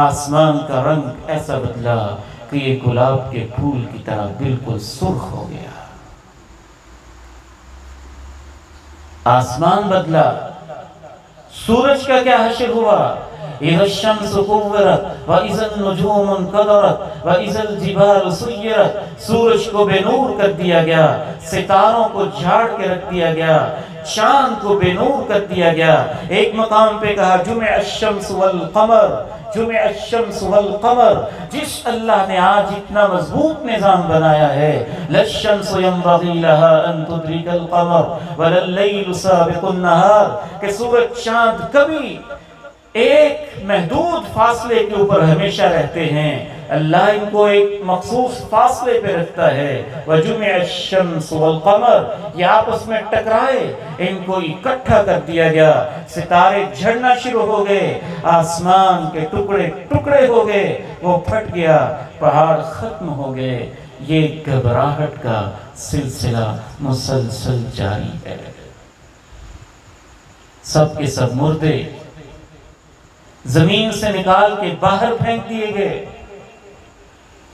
آسمان کا رنگ ایسا بدلا کہ یہ گلاب کے پھول کی طرح بالکل سرخ ہو گیا۔ آسمان بدلا، سورج کا کیا حشر ہوا؟ اِذَا الشَّمْسُ كُوِّرَتْ وَإِذَا النُّجُومُ انْكَدَرَتْ وَإِذَا الْجِبَالُ سُيِّرَتْ، سورج کو بے نور کر دیا گیا، ستاروں کو جھاڑ کے رکھ دیا گیا، چاند کو بے نور کر دیا گیا۔ ایک مقام پہ کہا جمع الشمس والقمر، جمع الشمس والقمر، جس اللہ نے آج اتنا مضبوط نظام بنایا ہے، لَلشَّمْسُ يَنبَغِي لَهَا أَن تُدْرِكَ الْقَمَرَ وَلَا اللَّيْلُ سَابِقُ النَّهَارِ، کہ سورج چاند کبھی ایک محدود فاصلے کے اوپر ہمیشہ رہتے ہیں، اللہ ان کو ایک مخصوص فاصلے پہ رکھتا ہے۔ وَجُمِعَ الشَّمْسُ وَالْقَمَرُ، یہ آپس میں ٹکرائے، ان کو اکٹھا کر دیا گیا، ستارے جھڑنا شروع ہو گئے، آسمان کے ٹکڑے ٹکڑے ہو گئے، وہ پھٹ گیا، پہاڑ ختم ہو گئے۔ یہ گھبراہٹ کا سلسلہ مسلسل جاری ہے۔ سب کے سب مردے زمین سے نکال کے باہر پھینک دیے گئے،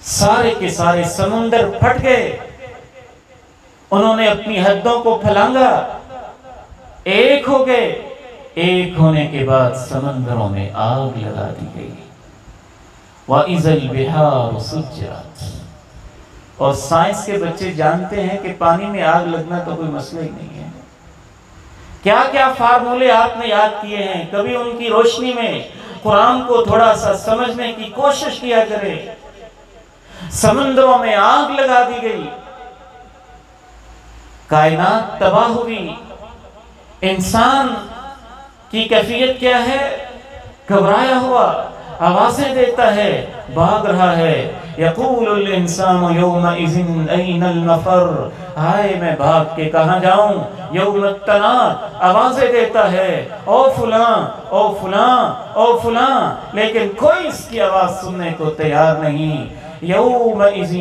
سارے کے سارے سمندر پھٹ گئے، انہوں نے اپنی حدوں کو پھلانگا، ایک ہو گئے، ایک ہونے کے بعد سمندروں میں آگ لگا دی گئی۔ وَإِذَا الْبِحَارُ سُجِّرَتْ۔ اور سائنس کے بچے جانتے ہیں کہ پانی میں آگ لگنا تو کوئی مسئلہ ہی نہیں ہے۔ کیا کیا فارمولے آپ نے یاد کیے ہیں، کبھی ان کی روشنی میں قرآن کو تھوڑا سا سمجھنے کی کوشش کیا کرے۔ سمندروں میں آگ لگا دی گئی، کائنات تباہ ہوئی۔ انسان کی کیفیت کیا ہے؟ گھبرایا ہوا، آوازیں دیتا ہے، بھاگ رہا ہے۔ یقول الانسان یومئذ این المفر، ہائے میں بھاگ کے کہاں جاؤں؟ یوم التناد، آوازیں دیتا ہے، او فلاں او فلاں او فلاں، لیکن کوئی اس کی آواز سننے کو تیار نہیں۔ یومئذ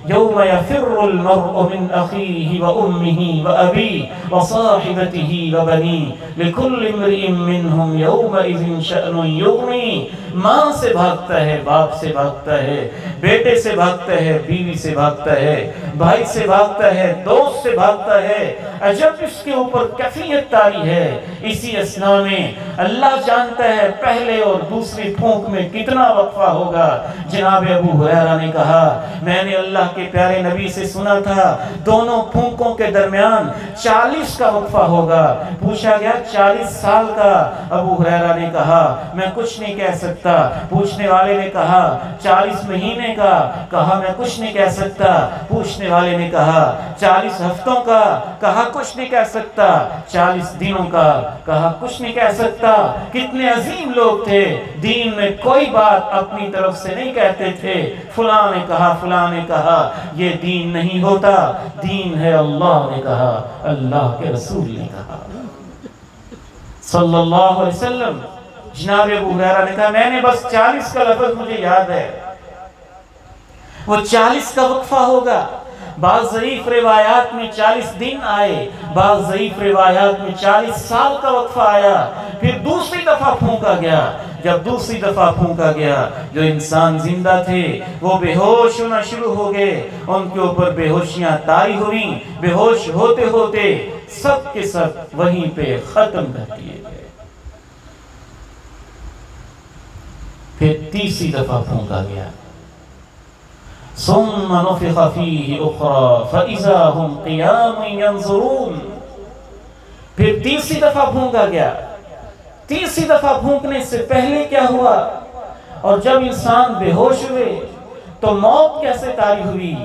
یوم یفر المرء من اخیہ وامہ وابیہ وصاحبتہ وبنیہ لکل امرئ منہم یومئذ شأن یغنیہ۔ ماں سے بھاگتا ہے، باپ سے بھاگتا ہے، بیٹے سے بھاگتا ہے، بیوی سے بھاگتا ہے، بھائی سے بھاگتا ہے، دوست سے بھاگتا ہے۔ عجب اس کے اوپر کیفیت طاری ہے۔ اسی اسنا میں اللہ جانتا ہے پہلے اور دوسری پھونک میں کتنا وقفہ ہوگا۔ جناب ابو ہریرہ نے کہا میں نے اللہ کے پیارے نبی سے سنا تھا دونوں پھونکوں کے درمیان 40 کا وقفہ ہوگا۔ پوچھا گیا 40 سال کا؟ ابو ہریرہ نے کہا میں کچھ نہیں کہہ سکتا۔ پوچھنے والے نے کہا 40 مہینے کا؟ کہا میں کچھ نہیں کہہ سکتا۔ پوچھنے والے نے کہا 40 ہفتوں کا؟ کہا کچھ نہیں کہہ سکتا۔ 40 دنوں کا؟ کہا کچھ نہیں کہہ سکتا۔ کتنے عظیم لوگ تھے، دین میں کوئی بات اپنی طرف سے نہیں کہتے تھے۔ فلاں نے کہا، فلاں نے کہا، یہ دین نہیں ہوتا، دین ہے اللہ نے کہا، اللہ کے رسول نے کہا صلی اللہ علیہ وسلم۔ جناب ابو ہریرہ نے کہا میں نے بس 40 کا لفظ مجھے یاد ہے، وہ 40 کا وقفہ ہوگا۔ بعض ضعیف روایات میں 40 دن آئے، بعض ضعیف روایات میں 40 سال کا وقفہ آیا۔ پھر دوسری دفعہ پھونکا گیا۔ جب دوسری دفعہ پھونکا گیا، جو انسان زندہ تھے وہ بے ہوش ہونا شروع ہو گئے، ان کے اوپر بے ہوشیاں طاری ہوئیں، بے ہوش ہوتے ہوتے سب کے سب وہیں پہ ختم کر دیے گئے۔ پھر تیسری دفعہ پھونکا گیا، ثم نفخ فیہ اخری فاذا هم قیام ینظرون۔ پھر تیسری دفعہ پھونکا گیا۔ تیسری دفعہ پھونکنے سے پہلے کیا ہوا؟ اور جب انسان بے ہوش ہوئے تو موت کیسے طاری ہوئی؟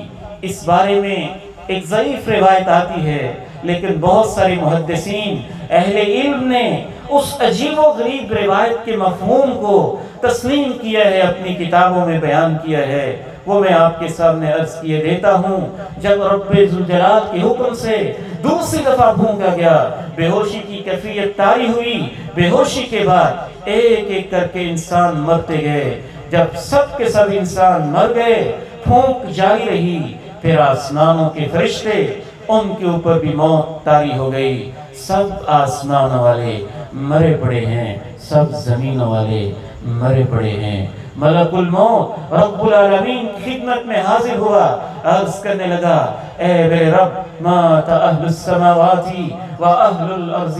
اس بارے میں ایک ضعیف روایت آتی ہے، لیکن بہت سارے محدثین اہل علم نے اس عجیب و غریب روایت کے مفہوم کو تسلیم کیا ہے، اپنی کتابوں میں بیان کیا ہے۔ وہ میں آپ کے سامنے عرض کیے دیتا ہوں۔ جب رب ذوالجلال کے حکم سے دوسری دفعہ پھونکا گیا، بے ہوشی کی کیفیت طاری ہوئی۔ بے ہوشی کے بعد ایک ایک کر کے انسان مرتے گئے۔ جب سب کے سب انسان مر گئے، پھونک جاری رہی، پھر آسمانوں کے فرشتے ان کے اوپر بھی موت طاری ہو گئی۔ سب آسمان والے مرے پڑے ہیں، سب زمینوں والے مرے پڑے ہیں۔ ملک الموت رب العالمین کی خدمت میں حاضر ہوا، عرض کرنے لگا اے میرے رب مات اہل السماوات و اہل الارض،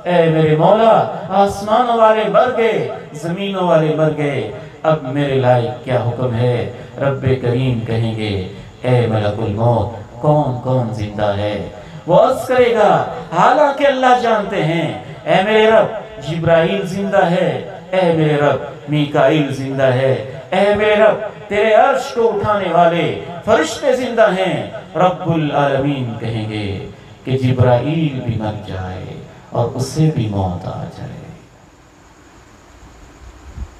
اے میرے مولا آسمانوں والے مر گئے، زمینوں والے مر گئے، اب میرے لائق کیا حکم ہے؟ رب کریم کہیں گے اے ملک الموت کون کون زندہ ہے؟ وہ عرض کرے گا حالانکہ اللہ جانتے ہیں، اے میرے رب جبرائیل زندہ ہے، اے میرے رب میکائیل زندہ ہے، اے میرے رب تیرے عرش کو اٹھانے والے فرشتے زندہ ہیں۔ رب العالمین کہیں گے کہ جبرائیل بھی مر جائے اور اسے بھی موت آ جائے۔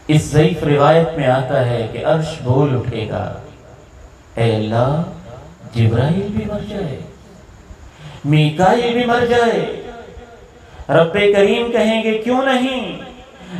اس ضعیف روایت میں آتا ہے کہ عرش بول اٹھے گا اے اللہ جبرائیل بھی مر جائے، میکائیل بھی مر جائے۔ رب کریم کہیں گے کیوں نہیں،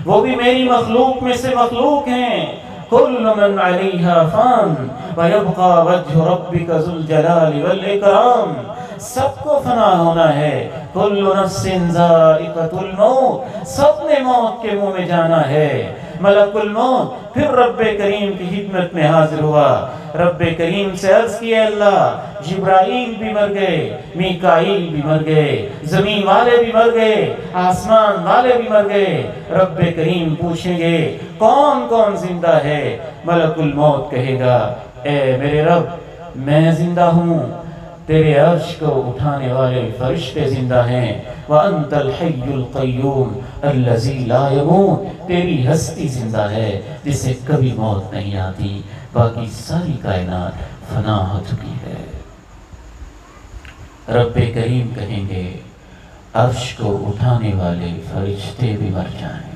وہ بھی میری مخلوق میں سے مخلوق ہیں۔ کل من علیہا فان ویبقى وجہ ربک ذو الجلال والاکرام۔ سب کو فنا ہونا ہے، کل نفس ذائقۃ الموت، سب نے موت کے منہ میں جانا ہے۔ ملک الموت پھر رب کریم کی خدمت میں حاضر ہوا، رب کریم سے عرض کیا اللہ جبرائیل بھی مر گئے، میکائیل بھی مر گئے، زمین والے بھی مر گئے، آسمان والے بھی مر گئے، رب کریم پوچھیں گے کون کون زندہ ہے؟ ملک الموت کہے گا اے میرے رب میں زندہ ہوں، تیرے عرش کو اٹھانے والے فرشتے زندہ ہیں، وَأَنْتَ الْحَيُّ الْقَيُّومُ الَّذِي لَا يَمُوتُ، تیری ہستی زندہ ہے جسے کبھی موت نہیں آتی، باقی ساری کائنات فنا ہو چکی ہے۔ رب کریم کہیں گے عرش کو اٹھانے والے فرشتے بھی مر جائیں۔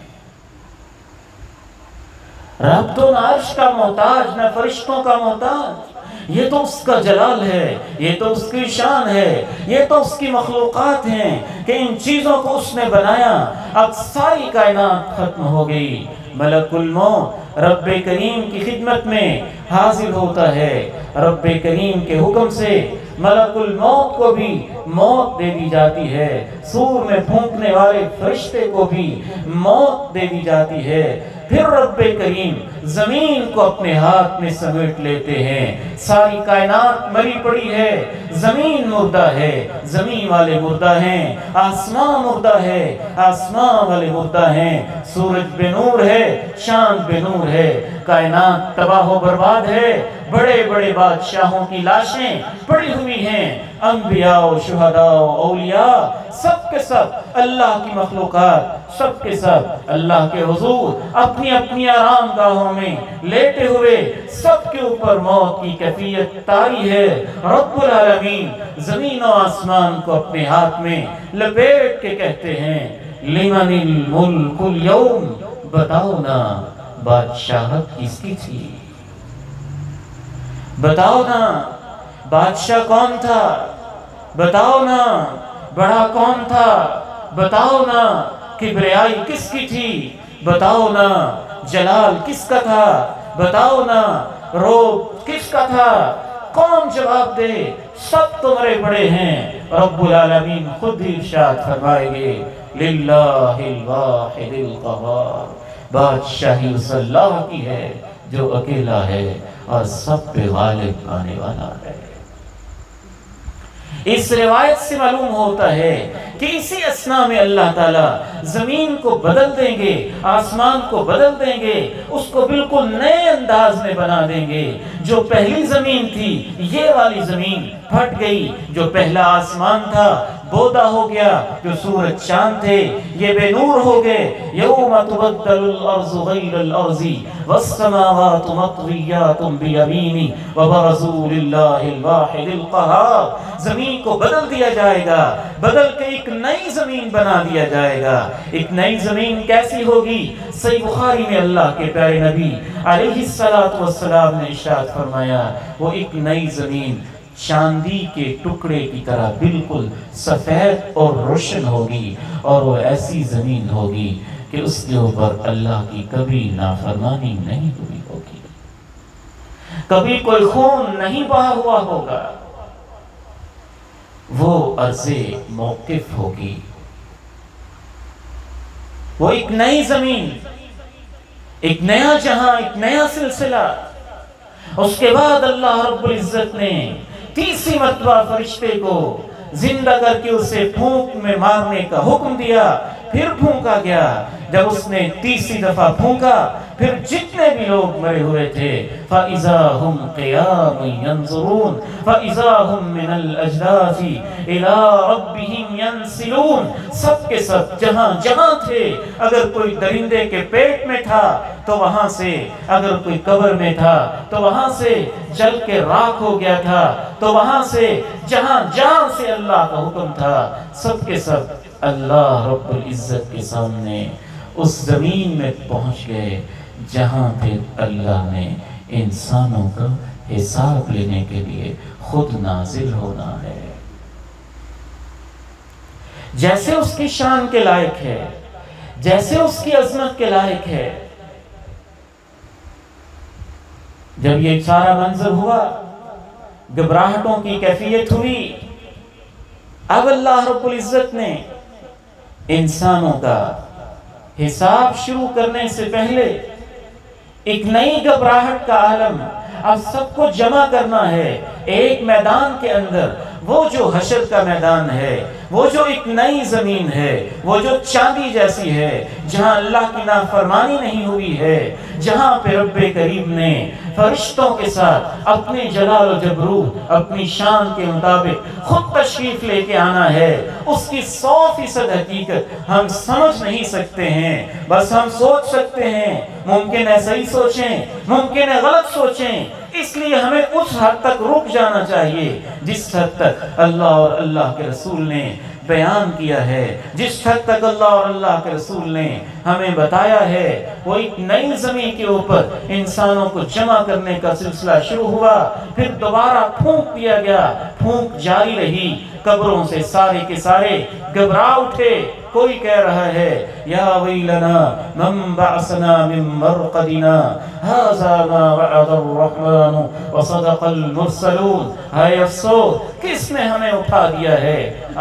رب تو نہ عرش کا محتاج نہ فرشتوں کا محتاج، یہ تو اس کا جلال ہے، یہ تو اس کی شان ہے، یہ تو اس کی مخلوقات ہیں کہ ان چیزوں کو اس نے بنایا۔ اب ساری کائنات ختم ہو گئی، ملک الموت رب کریم کی خدمت میں حاضر ہوتا ہے، رب کریم کے حکم سے ملک الموت کو بھی موت دے دی جاتی ہے، سور میں پھونکنے والے فرشتے کو بھی موت دے دی جاتی ہے۔ پھر رب کریم زمین کو اپنے ہاتھ میں سمیٹ لیتے ہیں، ساری کائنات مری پڑی ہے، زمین مردہ ہے، زمین والے مردہ ہیں، آسمان مردہ ہے، آسمان والے مردہ ہیں، سورج بے نور ہے، چاند بے نور ہے، کائنات تباہ و برباد ہے، بڑے بڑے بادشاہوں کی لاشیں پڑی ہوئی ہیں، انبیاء و شہداء و اولیاء سب کے سب اللہ کی مخلوقات سب کے سب اللہ کے حضور اپنی اپنی آرام گاہوں میں لیٹے ہوئے، سب کے اوپر موت کی کیفیت طاری ہے۔ رب العالمین زمین و آسمان کو اپنے ہاتھ میں لپیٹ کے کہتے ہیں لمن الملک اليوم، بتاؤ نا بادشاہت کس کی تھی، بتاؤ نا بادشاہ کون تھا، بتاؤ نا بڑا کون تھا، بتاؤ نا کبریائی کس کی تھی، بتاؤ نا جلال کس کا تھا، بتاؤ نا روب کس کا تھا، کون جواب دے، سب تو مرے پڑے ہیں۔ رب العالمین خود ہی ارشاد فرمائیں گے للہ الواحد القہار، بادشاہی اس اللہ کی ہے جو اکیلا ہے اور سب پہ غالب آنے والا ہے۔ اس روایت سے معلوم ہوتا ہے کہ اسی اسنا میں اللہ تعالیٰ زمین کو بدل دیں گے، آسمان کو بدل دیں گے، اس کو بالکل نئے انداز میں بنا دیں گے۔ جو پہلی زمین تھی یہ والی زمین پھٹ گئی، جو پہلا آسمان تھا بودا ہو گیا، جو سورج چاند تھے یہ بے نور ہو گئے۔ یوم تبدل الارض غیر الارض والسماوات مطویات بیمینی وبرزوا للہ الواحد القہار، زمین کو بدل دیا جائے گا، بدل کے ایک نئی زمین بنا دیا جائے گا۔ ایک نئی زمین کیسی ہوگی؟ صحیح بخاری میں اللہ کے پیارے نبی علیہ السلام نے ارشاد فرمایا وہ ایک نئی زمین چاندی کے ٹکڑے کی طرح بالکل سفید اور روشن ہوگی، اور وہ ایسی زمین ہوگی کہ اس کے اوپر اللہ کی کبھی نافرمانی نہیں ہوئی ہوگی، کبھی کوئی خون نہیں بہا ہوا ہوگا، وہ ارض موقف ہوگی، وہ ایک نئی زمین، ایک نیا جہاں، ایک نیا سلسلہ۔ اس کے بعد اللہ رب العزت نے تیسری مرتبہ فرشتے کو زندہ کر کے اسے پھونک میں مارنے کا حکم دیا، پھر پھونکا گیا۔ جب اس نے تیسری دفعہ پھونکا پھر جتنے بھی لوگ مرے ہوئے تھے فَإِذَا هُمْ قِيَامٌ يَنْظُرُونَ فَإِذَا هُمْ مِنَ الْأَجْدَاثِ إِلَىٰ رَبِّهِمْ يَنْسِلُونَ، سب کے سب جہاں جہاں تھے، اگر کوئی درندے کے پیٹ میں تھا تو وہاں سے، اگر کوئی قبر میں تھا تو وہاں سے جل کے راکھ ہو گیا تھا، تو وہاں سے جہاں جہاں سے اللہ کا حکم تھا سب کے سب اللہ رب العزت کے سامنے اس زمین میں پہنچ گئے جہاں پھر اللہ نے انسانوں کا حساب لینے کے لیے خود نازل ہونا ہے۔ جیسے اس کی شان کے لائق ہے، جیسے اس کی عظمت کے لائق ہے۔ جب یہ سارا منظر ہوا، گھبراہٹوں کی کیفیت ہوئی، اب اللہ رب العزت نے انسانوں کا حساب شروع کرنے سے پہلے ایک نئی گھبراہٹ کا عالم، اب سب کو جمع کرنا ہے ایک میدان کے اندر، وہ جو حشر کا میدان ہے، وہ جو ایک نئی زمین ہے، وہ جو چاندی جیسی ہے، جہاں اللہ کی نافرمانی نہیں ہوئی ہے، جہاں پہ رب کریم نے فرشتوں کے ساتھ اپنے جلال و جبروت، اپنی شان کے مطابق خود تشریف لے کے آنا ہے۔ اس کی 100% حقیقت ہم سمجھ نہیں سکتے ہیں، بس ہم سوچ سکتے ہیں، ممکن ہے صحیح سوچیں، ممکن ہے غلط سوچیں، اس لیے ہمیں اس حد تک رک جانا چاہیے جس حد تک اللہ اور اللہ کے رسول نے بیان کیا ہے، جس حد تک اللہ اور اللہ کے رسول نے ہمیں بتایا ہے۔ وہ ایک نئی زمین کے اوپر انسانوں کو جمع کرنے کا سلسلہ شروع ہوا، پھر دوبارہ پھونک دیا گیا، پھونک جاری رہی، قبروں سے سارے کے سارے گھبرا اٹھے۔ کوئی کہہ رہا ہے یا ویلنا من بعثنا من مرقدنا هذا ما وعد الرحمن وصدق المرسلون۔ ہائے افسوس، کس نے ہمیں اٹھا دیا ہے؟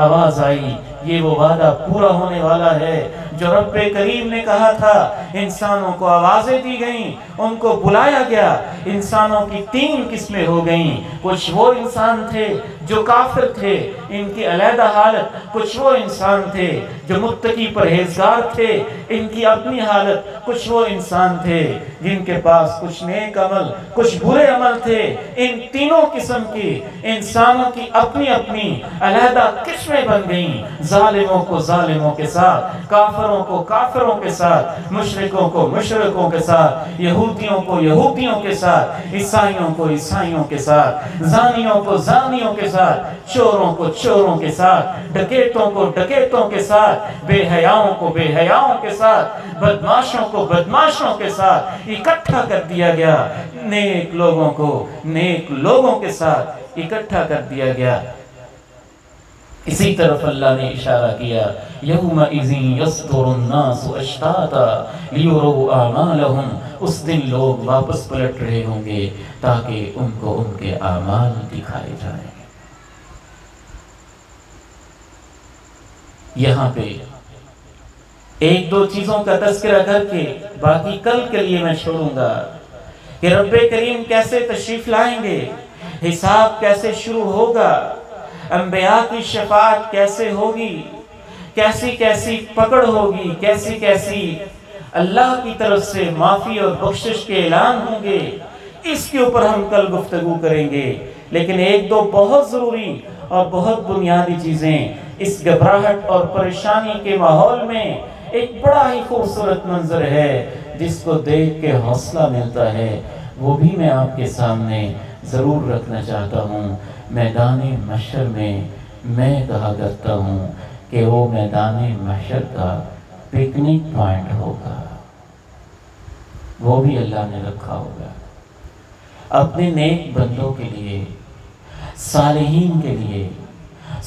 آواز آئی، یہ وہ وعدہ پورا ہونے والا ہے جو رب کریم نے کہا تھا۔ انسانوں کو آوازیں دی گئیں، ان کو بلایا گیا۔ انسانوں کی 3 قسمیں ہو گئیں، کچھ وہ انسان تھے جو کافر تھے، ان کی علیحدہ حالت، کچھ وہ انسان تھے جو متقی پرہیزگار تھے، ان کی اپنی حالت، کچھ وہ انسان تھے جن کے پاس کچھ نیک عمل، کچھ برے عمل تھے۔ ان تینوں قسم کی انسانوں کی اپنی اپنی علیحدہ قسمیں بن گئیں، ظالموں کو ظالموں کے ساتھ، کافروں کو کافروں کے ساتھ، مشرکوں کو مشرکوں کے ساتھ، یہودیوں کو یہودیوں کے ساتھ، عیسائیوں کو عیسائیوں کے ساتھ، زانیوں کو زانیوں کے ساتھ، چوروں کو چوروں کے ساتھ، ڈکیتوں کو ڈکیتوں کے ساتھ، بے حیاؤں کو بے حیاؤں کے ساتھ، بدماشوں کو بدماشوں کے ساتھ اکٹھا کر دیا گیا، نیک لوگوں کو نیک لوگوں کے ساتھ اکٹھا کر دیا گیا۔ اسی طرف اللہ نے اشارہ کیا، یومئذ یصدر الناس اشتاتا لیروا اعمالهم، اس دن لوگ واپس پلٹ رہے ہوں گے تاکہ ان کو ان کے اعمال دکھائے جائیں۔ یہاں پہ ایک دو چیزوں کا تذکرہ کر کے باقی کل کے لیے میں چھوڑوں گا کہ رب کریم کیسے تشریف لائیں گے، حساب کیسے شروع ہوگا، انبیاء کی شفاعت کیسے ہوگی، کیسی کیسی پکڑ ہوگی، کیسی کیسی اللہ کی طرف سے معافی اور بخشش کے اعلان ہوں گے، اس کے اوپر ہم کل گفتگو کریں گے۔ لیکن ایک دو بہت ضروری اور بہت بنیادی چیزیں اس گھبراہٹ اور پریشانی کے ماحول میں ایک بڑا ہی خوبصورت منظر ہے جس کو دیکھ کے حوصلہ ملتا ہے، وہ بھی میں آپ کے سامنے ضرور رکھنا چاہتا ہوں۔ میدان محشر میں میں کہا کرتا ہوں کہ وہ میدان محشر کا پکنک پوائنٹ ہوگا، وہ بھی اللہ نے رکھا ہوگا اپنے نیک بندوں کے لیے، صالحین کے لیے،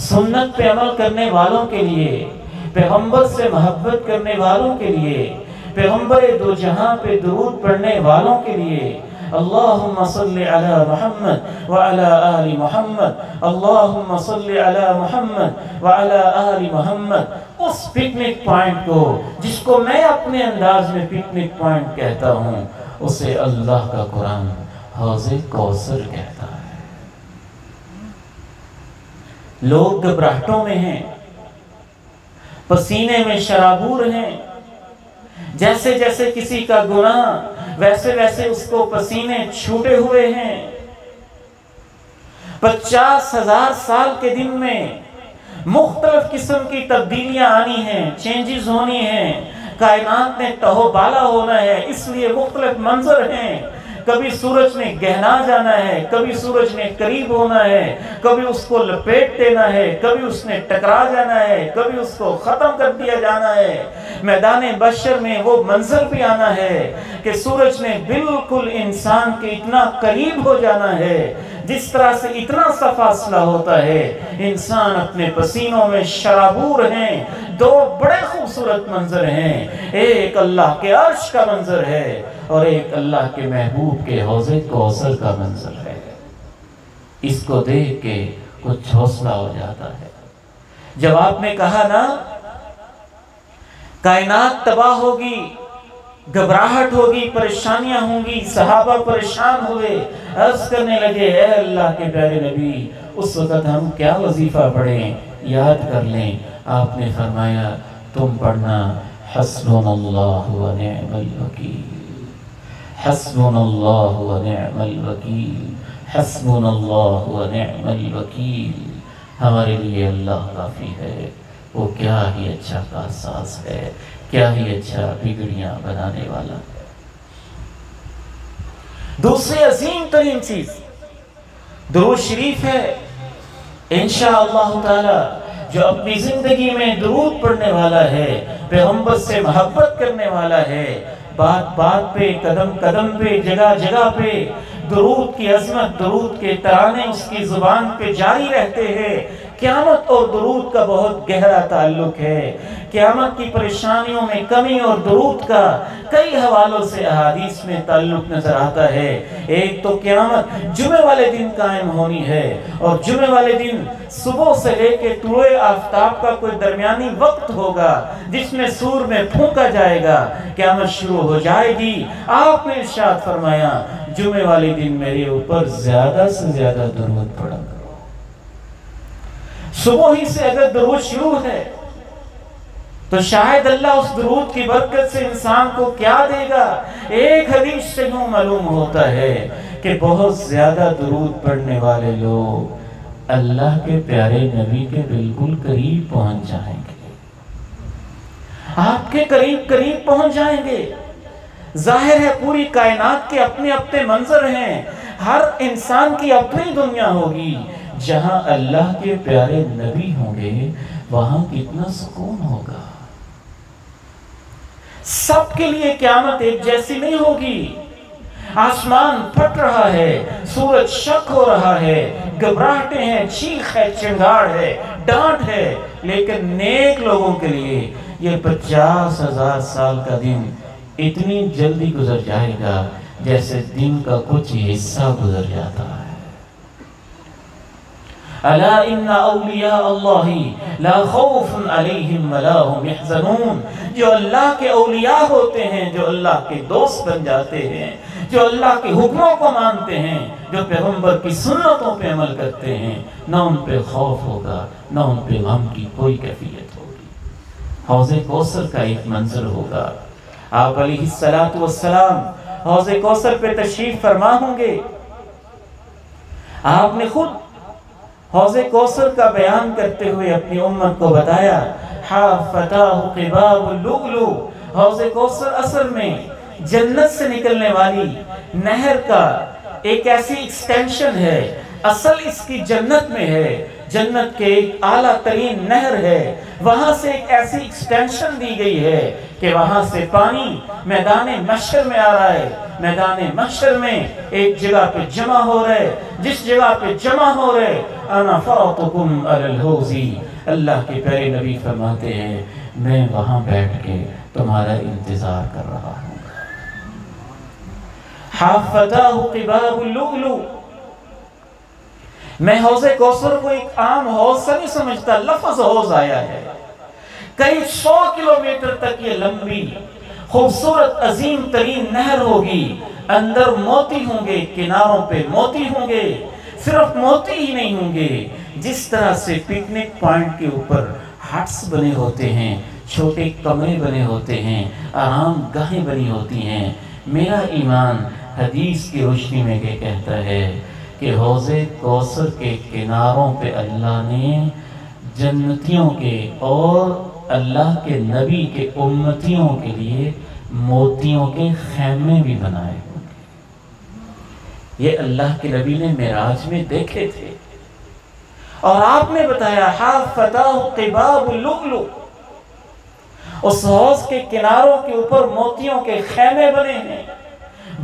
سنت پہ عمل کرنے والوں کے لیے، پیغمبر سے محبت کرنے والوں کے لیے، پیغمبر دو جہاں پہ درود پڑھنے والوں کے لیے۔ اللہم صلی علی محمد وعلی آل محمد، اللہم صلی علی محمد وعلی آل محمد۔ اس پکنک پوائنٹ کو، جس کو میں اپنے انداز میں پکنک پوائنٹ کہتا ہوں، اسے اللہ کا قرآن حوض کوثر کہتا ہے۔ لوگ گھبراہٹوں میں ہیں، پسینے میں شرابور ہیں، جیسے جیسے کسی کا گناہ ویسے ویسے اس کو پسینے چھوٹے ہوئے ہیں۔ 50,000 سال کے دن میں مختلف قسم کی تبدیلیاں آنی ہیں، چینجز ہونی ہیں، کائنات نے تہو بالا ہونا ہے، اس لیے مختلف منظر ہیں۔ کبھی سورج نے گہنا جانا ہے، کبھی سورج نے قریب ہونا ہے، کبھی اس کو لپیٹ دینا ہے، کبھی اس نے ٹکرا جانا ہے، کبھی اس کو ختم کر دیا جانا ہے۔ میدان بشر میں وہ منظر بھی آنا ہے کہ سورج نے بالکل انسان کے اتنا قریب ہو جانا ہے، جس طرح سے اتنا سا فاصلہ ہوتا ہے، انسان اپنے پسینوں میں شرابور ہیں۔ دو بڑے خوبصورت منظر ہیں، ایک اللہ کے عرش کا منظر ہے اور ایک اللہ کے محبوب کے حوض کوثر کا منظر ہے۔ اس کو دیکھ کے کچھ حوصلہ ہو جاتا ہے۔ جب آپ نے کہا نا کائنات تباہ ہوگی، گھبراہٹ ہوگی، پریشانیاں ہوں گی، صحابہ پریشان ہوئے، عرض کرنے لگے اے اللہ کے پیارے نبی اس وقت ہم کیا وظیفہ پڑھیں، یاد کر لیں۔ آپ نے فرمایا تم پڑھنا حسبنا اللہ و نعم الوکیل، حسبنا اللہ و نعم الوکیل، حسبنا اللہ و نعم الوکیل۔ ہمارے لیے اللہ کافی ہے، وہ کیا ہی اچھا کارساز ہے، کیا ہی اچھا بگڑیاں بنانے والا۔ دوسری عظیم ترین چیز درود شریف ہے۔ انشاءاللہ تعالی جو اپنی زندگی میں درود پڑھنے والا ہے، پیغمبر سے محبت کرنے والا ہے، بات بات پہ، قدم قدم پہ، جگہ جگہ پہ درود کی عظمت، درود کے ترانے اس کی زبان پہ جاری رہتے ہیں۔ قیامت اور درود کا بہت گہرا تعلق ہے۔ قیامت کی پریشانیوں میں کمی اور درود کا کئی حوالوں سے احادیث میں تعلق نظر آتا ہے۔ ایک تو قیامت جمعے والے دن قائم ہونی ہے، اور جمعے والے دن صبح سے لے کے طلوع آفتاب کا کوئی درمیانی وقت ہوگا جس میں سور میں پھونکا جائے گا، قیامت شروع ہو جائے گی۔ آپ نے ارشاد فرمایا جمعے والے دن میرے اوپر زیادہ سے زیادہ درود پڑھا کرو۔ صبح ہی سے اگر درود شروع ہے تو شاید اللہ اس درود کی برکت سے انسان کو کیا دے گا۔ ایک حدیث سے یوں معلوم ہوتا ہے کہ بہت زیادہ درود پڑھنے والے لوگ اللہ کے پیارے نبی کے بالکل قریب پہنچ جائیں گے، آپ کے قریب قریب پہنچ جائیں گے۔ ظاہر ہے پوری کائنات کے اپنے اپنے منظر ہیں، ہر انسان کی اپنی دنیا ہوگی۔ جہاں اللہ کے پیارے نبی ہوں گے وہاں کتنا سکون ہوگا۔ سب کے لیے قیامت ایک جیسی نہیں ہوگی۔ آسمان پھٹ رہا ہے، سورج شک ہو رہا ہے، گھبراہٹیں ہیں، چیخ ہے، چنگاڑ ہے، ڈانٹ ہے، لیکن نیک لوگوں کے لیے یہ 50,000 سال کا دن اتنی جلدی گزر جائے گا جیسے دن کا کچھ حصہ گزر جاتا ہے۔ الا ان اولیاء اللہ لا خوف علیہم ولا هم يحزنون۔ جو اللہ کے اولیاء ہوتے ہیں، جو اللہ کے دوست بن جاتے ہیں، جو اللہ کے حکموں کو مانتے ہیں، جو پیغمبر کی سنتوں پہ عمل کرتے ہیں، نہ ان پہ خوف ہوگا، نہ ان پہ غم کی کوئی کیفیت ہوگی۔ حوض کوثر کا ایک منظر ہوگا، آپ علیہ السلام حوض کوثر پہ تشریف فرما ہوں گے۔ آپ نے خود حوض کوثر کا بیان کرتے ہوئے اپنی امت کو بتایا، حافتاہ قباب اللؤلؤ۔ حوض کوثر اصل میں جنت سے نکلنے والی نہر کا ایک ایسی ایکسٹینشن ہے، اصل اس کی جنت میں ہے، جنت کے ایک اعلیٰ ترین نہر ہے، وہاں سے ایک ایسی ایکسٹینشن دی گئی ہے کہ وہاں سے پانی میدان محشر میں آ رہا ہے، میدان محشر میں ایک جگہ پہ جمع ہو رہے، جس جگہ پہ جمع ہو رہے انا فرطکم علی الحوض۔ اللہ کے پیارے نبی فرماتے ہیں میں وہاں بیٹھ کے تمہارا انتظار کر رہا ہوں۔ حافتاہ قباب اللؤلؤ۔ میں حوض کوثر کو ایک عام حوض سے نہیں سمجھتا، لفظ حوض آیا ہے، کئی 100 کلومیٹر تک یہ لمبی خوبصورت عظیم ترین نہر ہوگی، اندر موتی ہوں گے، کناروں پہ موتی ہوں گے، صرف موتی ہی نہیں ہوں گے، جس طرح سے پکنک پوائنٹ کے اوپر ہٹس بنے ہوتے ہیں، چھوٹے کمرے بنے ہوتے ہیں، آرام گاہیں بنی ہوتی ہیں۔ میرا ایمان حدیث کی روشنی میں یہ کہتا ہے کہ حوض کوثر کے کناروں پہ اللہ نے جنتیوں کے اور اللہ کے نبی کے امتیوں کے لیے موتیوں کے خیمے بھی بنائے ہوں گے۔ یہ اللہ کے نبی نے معراج میں دیکھے تھے، اور آپ نے بتایا حافتاہ قباب اللؤلؤ۔ اس حوض کے کناروں کے اوپر موتیوں کے خیمے بنے ہیں،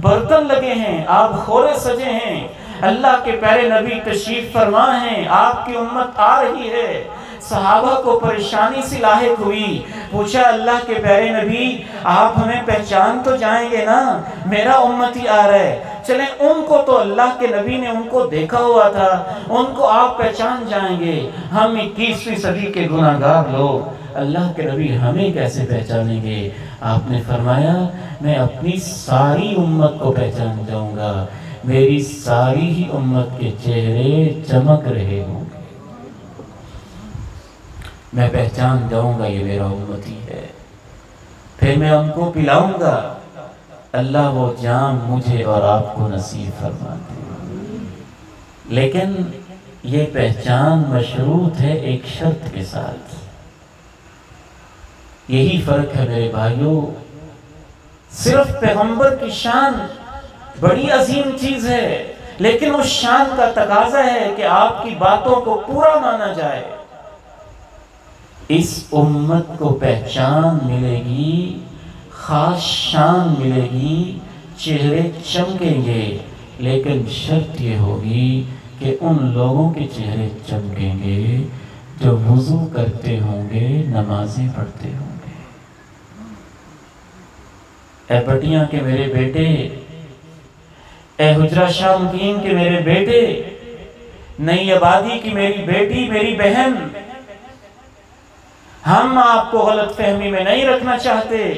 برتن لگے ہیں، آب خورے سجے ہیں، اللہ کے پیارے نبی تشریف فرما ہیں، آپ کی امت آ رہی ہے۔ صحابہ کو پریشانی سے لاحق ہوئی، پوچھا اللہ کے پیارے نبی آپ ہمیں پہچان تو جائیں گے نا، میرا امتی آ رہا ہے۔ چلیں ان کو تو اللہ کے نبی نے ان کو دیکھا ہوا تھا، ان کو آپ پہچان جائیں گے، ہم 21ویں صدی کے گناہگار لوگ اللہ کے نبی ہمیں کیسے پہچانیں گے؟ آپ نے فرمایا میں اپنی ساری امت کو پہچان جاؤں گا، میری ساری ہی امت کے چہرے چمک رہے ہوں گے، میں پہچان جاؤں گا یہ میرا امتی ہے، پھر میں ان کو پلاؤں گا، اللہ وہ جام مجھے اور آپ کو نصیب فرما دے۔ لیکن یہ پہچان مشروط ہے ایک شرط کے ساتھ۔ یہی فرق ہے میرے بھائیوں، صرف پیغمبر کی شان بڑی عظیم چیز ہے، لیکن اس شان کا تقاضا ہے کہ آپ کی باتوں کو پورا مانا جائے۔ اس امت کو پہچان ملے گی، خاص شان ملے گی، چہرے چمکیں گے، لیکن شرط یہ ہوگی کہ ان لوگوں کے چہرے چمکیں گے جو وضو کرتے ہوں گے، نمازیں پڑھتے ہوں گے۔ اے پٹیاں کے میرے بیٹے، اے حجرہ شاہ مقیم کے میرے بیٹے، نئی آبادی کی میری بیٹی، میری بہن، ہم آپ کو غلط فہمی میں نہیں رکھنا چاہتے،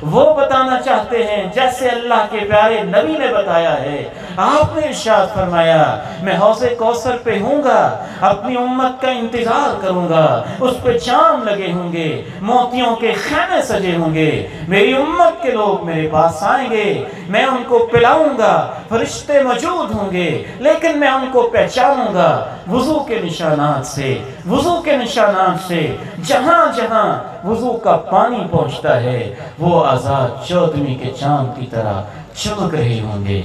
وہ بتانا چاہتے ہیں جیسے اللہ کے پیارے نبی نے بتایا ہے۔ آپ نے ارشاد فرمایا میں حوض کوثر پہ ہوں گا، اپنی امت کا انتظار کروں گا، اس پہ جام لگے ہوں گے، موتیوں کے خیمے سجے ہوں گے، میری امت کے لوگ میرے پاس آئیں گے، میں ان کو پلاؤں گا، فرشتے موجود ہوں گے، لیکن میں ان کو پہچانوں گا وضو کے نشانات سے، وضو کے نشانات سے۔ جہاں جہاں وضو کا پانی پہنچتا ہے وہ آزاد چودھویں کے چاند کی طرح چمک رہے ہوں گے،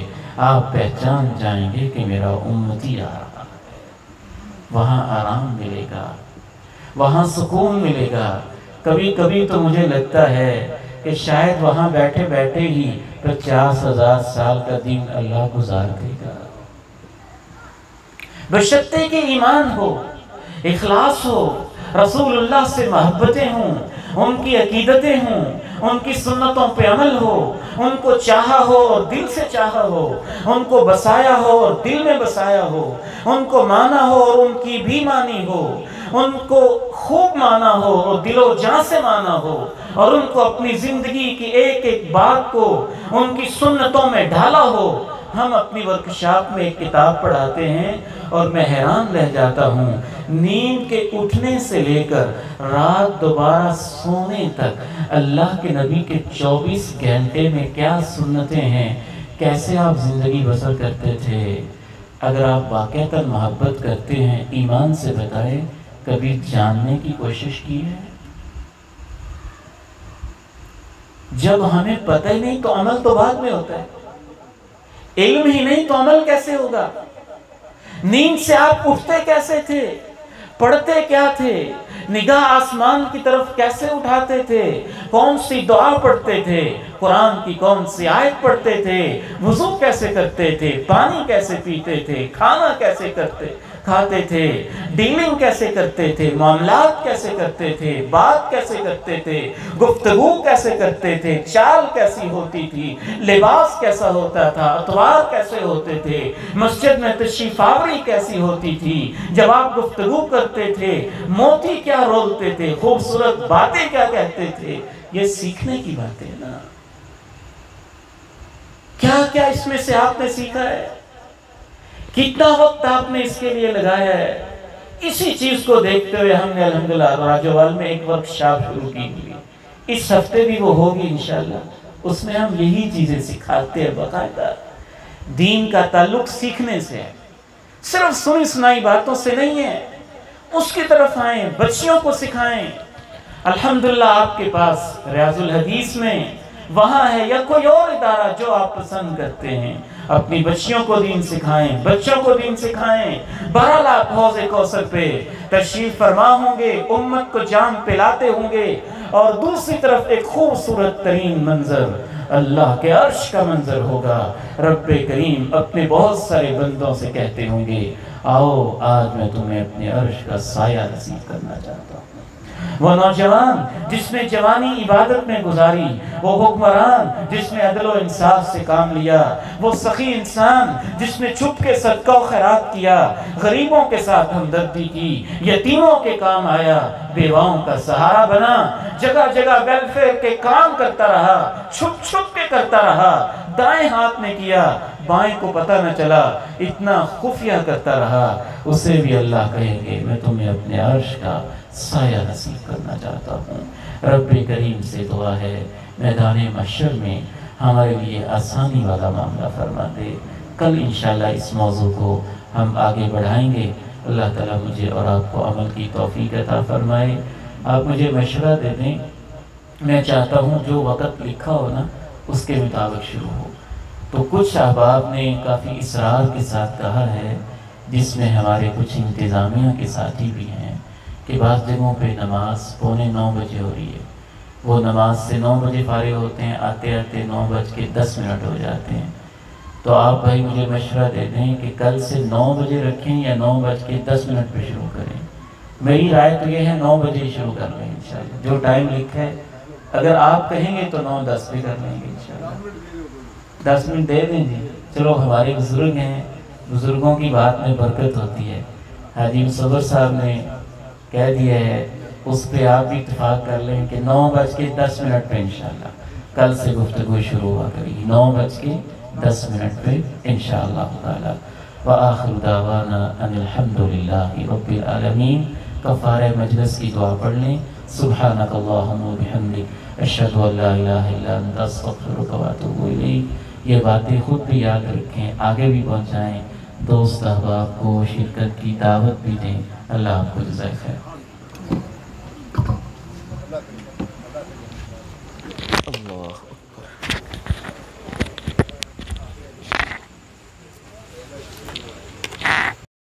آپ پہچان جائیں گے کہ میرا امتی آ رہا ہے۔ وہاں آرام ملے گا، وہاں سکون ملے گا۔ کبھی کبھی تو مجھے لگتا ہے کہ شاید وہاں بیٹھے بیٹھے ہی 50,000 سال کا دن اللہ گزار دے گا، بشرطے کہ ایمان ہو، اخلاص ہو، رسول اللہ سے محبتیں ہوں، ان کی عقیدتیں ہوں، ان کی سنتوں پہ عمل ہو، ان کو چاہا ہو اور دل سے چاہا ہو، ان کو بسایا ہو اور دل میں بسایا ہو، ان کو مانا ہو اور ان کی بھی مانی ہو، ان کو خوب مانا ہو اور دل و جان سے مانا ہو، اور ان کو اپنی زندگی کی ایک ایک بات کو ان کی سنتوں میں ڈھالا ہو۔ ہم اپنی ورکشاپ میں ایک کتاب پڑھاتے ہیں اور میں حیران رہ جاتا ہوں، نیند کے اٹھنے سے لے کر رات دوبارہ سونے تک اللہ کے نبی کے 24 گھنٹے میں کیا سنتیں ہیں، کیسے آپ زندگی بسر کرتے تھے۔ اگر آپ واقعتاً محبت کرتے ہیں، ایمان سے بتائیں، کبھی جاننے کی کوشش کی ہے؟ جب ہمیں پتہ ہی نہیں تو عمل تو بعد میں ہوتا ہے، علم ہی نہیں تو عمل کیسے ہوگا؟ نیند سے آپ اٹھتے کیسے تھے؟ پڑھتے کیا تھے؟ نگاہ آسمان کی طرف کیسے اٹھاتے تھے؟ کون سی دعا پڑھتے تھے؟ قرآن کی کون سی آیت پڑھتے تھے؟ وضو کیسے کرتے تھے؟ پانی کیسے پیتے تھے؟ کھانا کیسے کھاتے تھے؟ ڈیلنگ کیسے کرتے تھے؟ معاملات کیسے کرتے تھے؟ بات کیسے کرتے تھے؟ گفتگو کیسے کرتے تھے؟ چال کیسی ہوتی تھی؟ لباس کیسا ہوتا تھا؟ اطوار کیسے ہوتے تھے؟ مسجد میں تشریف آوری کیسی ہوتی تھی؟ جب آپ گفتگو کرتے تھے موتی کیا رولتے تھے؟ خوبصورت باتیں کیا کہتے تھے؟ یہ سیکھنے کی باتیں ہیں نا۔ کیا کیا اس میں سے آپ نے سیکھا ہے؟ کتنا وقت آپ نے اس کے لیے لگایا ہے؟ اسی چیز کو دیکھتے ہوئے ہم نے الحمدللہ راجوال میں ایک ورکشاپ شروع کی ہوئی، اس ہفتے بھی وہ ہوگی انشاءاللہ۔ اس میں ہم یہی چیزیں سکھاتے ہیں، باقاعدہ دین کا تعلق سیکھنے سے ہے، صرف سنی سنائی باتوں سے نہیں ہے۔ اس کی طرف آئیں، بچیوں کو سکھائیں۔ الحمدللہ آپ کے پاس ریاض الحدیث میں وہاں ہے یا کوئی اور ادارہ جو آپ پسند کرتے ہیں، اپنی بچیوں کو دین سکھائیں، بچوں کو دین سکھائیں۔ بہرحال آپ حوض کوثر پہ تشریف فرما ہوں گے، امت کو جام پلاتے ہوں گے، اور دوسری طرف ایک خوبصورت ترین منظر اللہ کے عرش کا منظر ہوگا۔ رب کریم اپنے بہت سارے بندوں سے کہتے ہوں گے آؤ آج میں تمہیں اپنے عرش کا سایہ نصیب کرنا چاہتا ہوں، وہ نوجوان جس نے جوانی عبادت میں گزاری، وہ حکمران جس نے عدل و انصاف سے کام لیا، وہ سخی انسان جس نے چھپ کے صدقہ و خیرات کیا، غریبوں کے ساتھ ہمدردی کی، یتیموں کے کام آیا، بیواؤں کا سہارا بنا، جگہ جگہ ویلفیئر کے کام کرتا رہا، چھپ چھپ کے کرتا رہا، دائیں ہاتھ نے کیا بائیں کو پتہ نہ چلا، اتنا خفیہ کرتا رہا، اسے بھی اللہ کہیں گے میں تمہیں اپنے عرش کا سایہ نصیب کرنا چاہتا ہوں۔ رب کریم سے دعا ہے میدان محشر میں ہمارے لیے آسانی والا معاملہ فرما دے۔ کل انشاءاللہ اس موضوع کو ہم آگے بڑھائیں گے۔ اللہ تعالیٰ مجھے اور آپ کو عمل کی توفیق عطا فرمائے۔ آپ مجھے مشورہ دے دیں، میں چاہتا ہوں جو وقت لکھا ہو نا اس کے مطابق شروع ہو۔ تو کچھ احباب نے کافی اصرار کے ساتھ کہا ہے، جس میں ہمارے کچھ انتظامیہ کے ساتھی بھی ہیں، کہ بعض جگہوں پہ نماز 8:45 بجے ہو رہی ہے، وہ نماز سے 9 بجے فارغ ہوتے ہیں، آتے آتے 9:10 ہو جاتے ہیں۔ تو آپ بھائی مجھے مشورہ دے دیں کہ کل سے 9 بجے رکھیں یا 9:10 پہ شروع کریں۔ میری رائے تو یہ ہے 9 بجے شروع کر لیں انشاءاللہ، جو ٹائم لکھا ہے۔ اگر آپ کہیں گے تو 9:10 پہ کر لیں گے انشاءاللہ۔ 10 منٹ دے دیں جی، چلو ہمارے بزرگ ہیں، بزرگوں کی بات میں برکت ہوتی ہے۔ حاجی مصور صاحب نے کہہ دیا ہے، اس پہ آپ بھی اتفاق کر لیں کہ 9:10 پہ انشاءاللہ کل سے گفتگو شروع ہوا کرے گی، 9:10 پہ انشاءاللہ تعالی۔ وآخر دعوانا ان الحمدللہ رب العالمین۔ کفارہ مجلس کی دعا پڑھ لیں۔ سبحانک اللہم و بحمدک، اشہد ان لا الہ الا انت، استغفرک و اتوب الیک۔ یہ باتیں خود بھی یاد رکھیں، آگے بھی پہنچائیں، دوست احباب کو شرکت کی دعوت بھی دیں۔ اللہ آپ کو جزائے خیر۔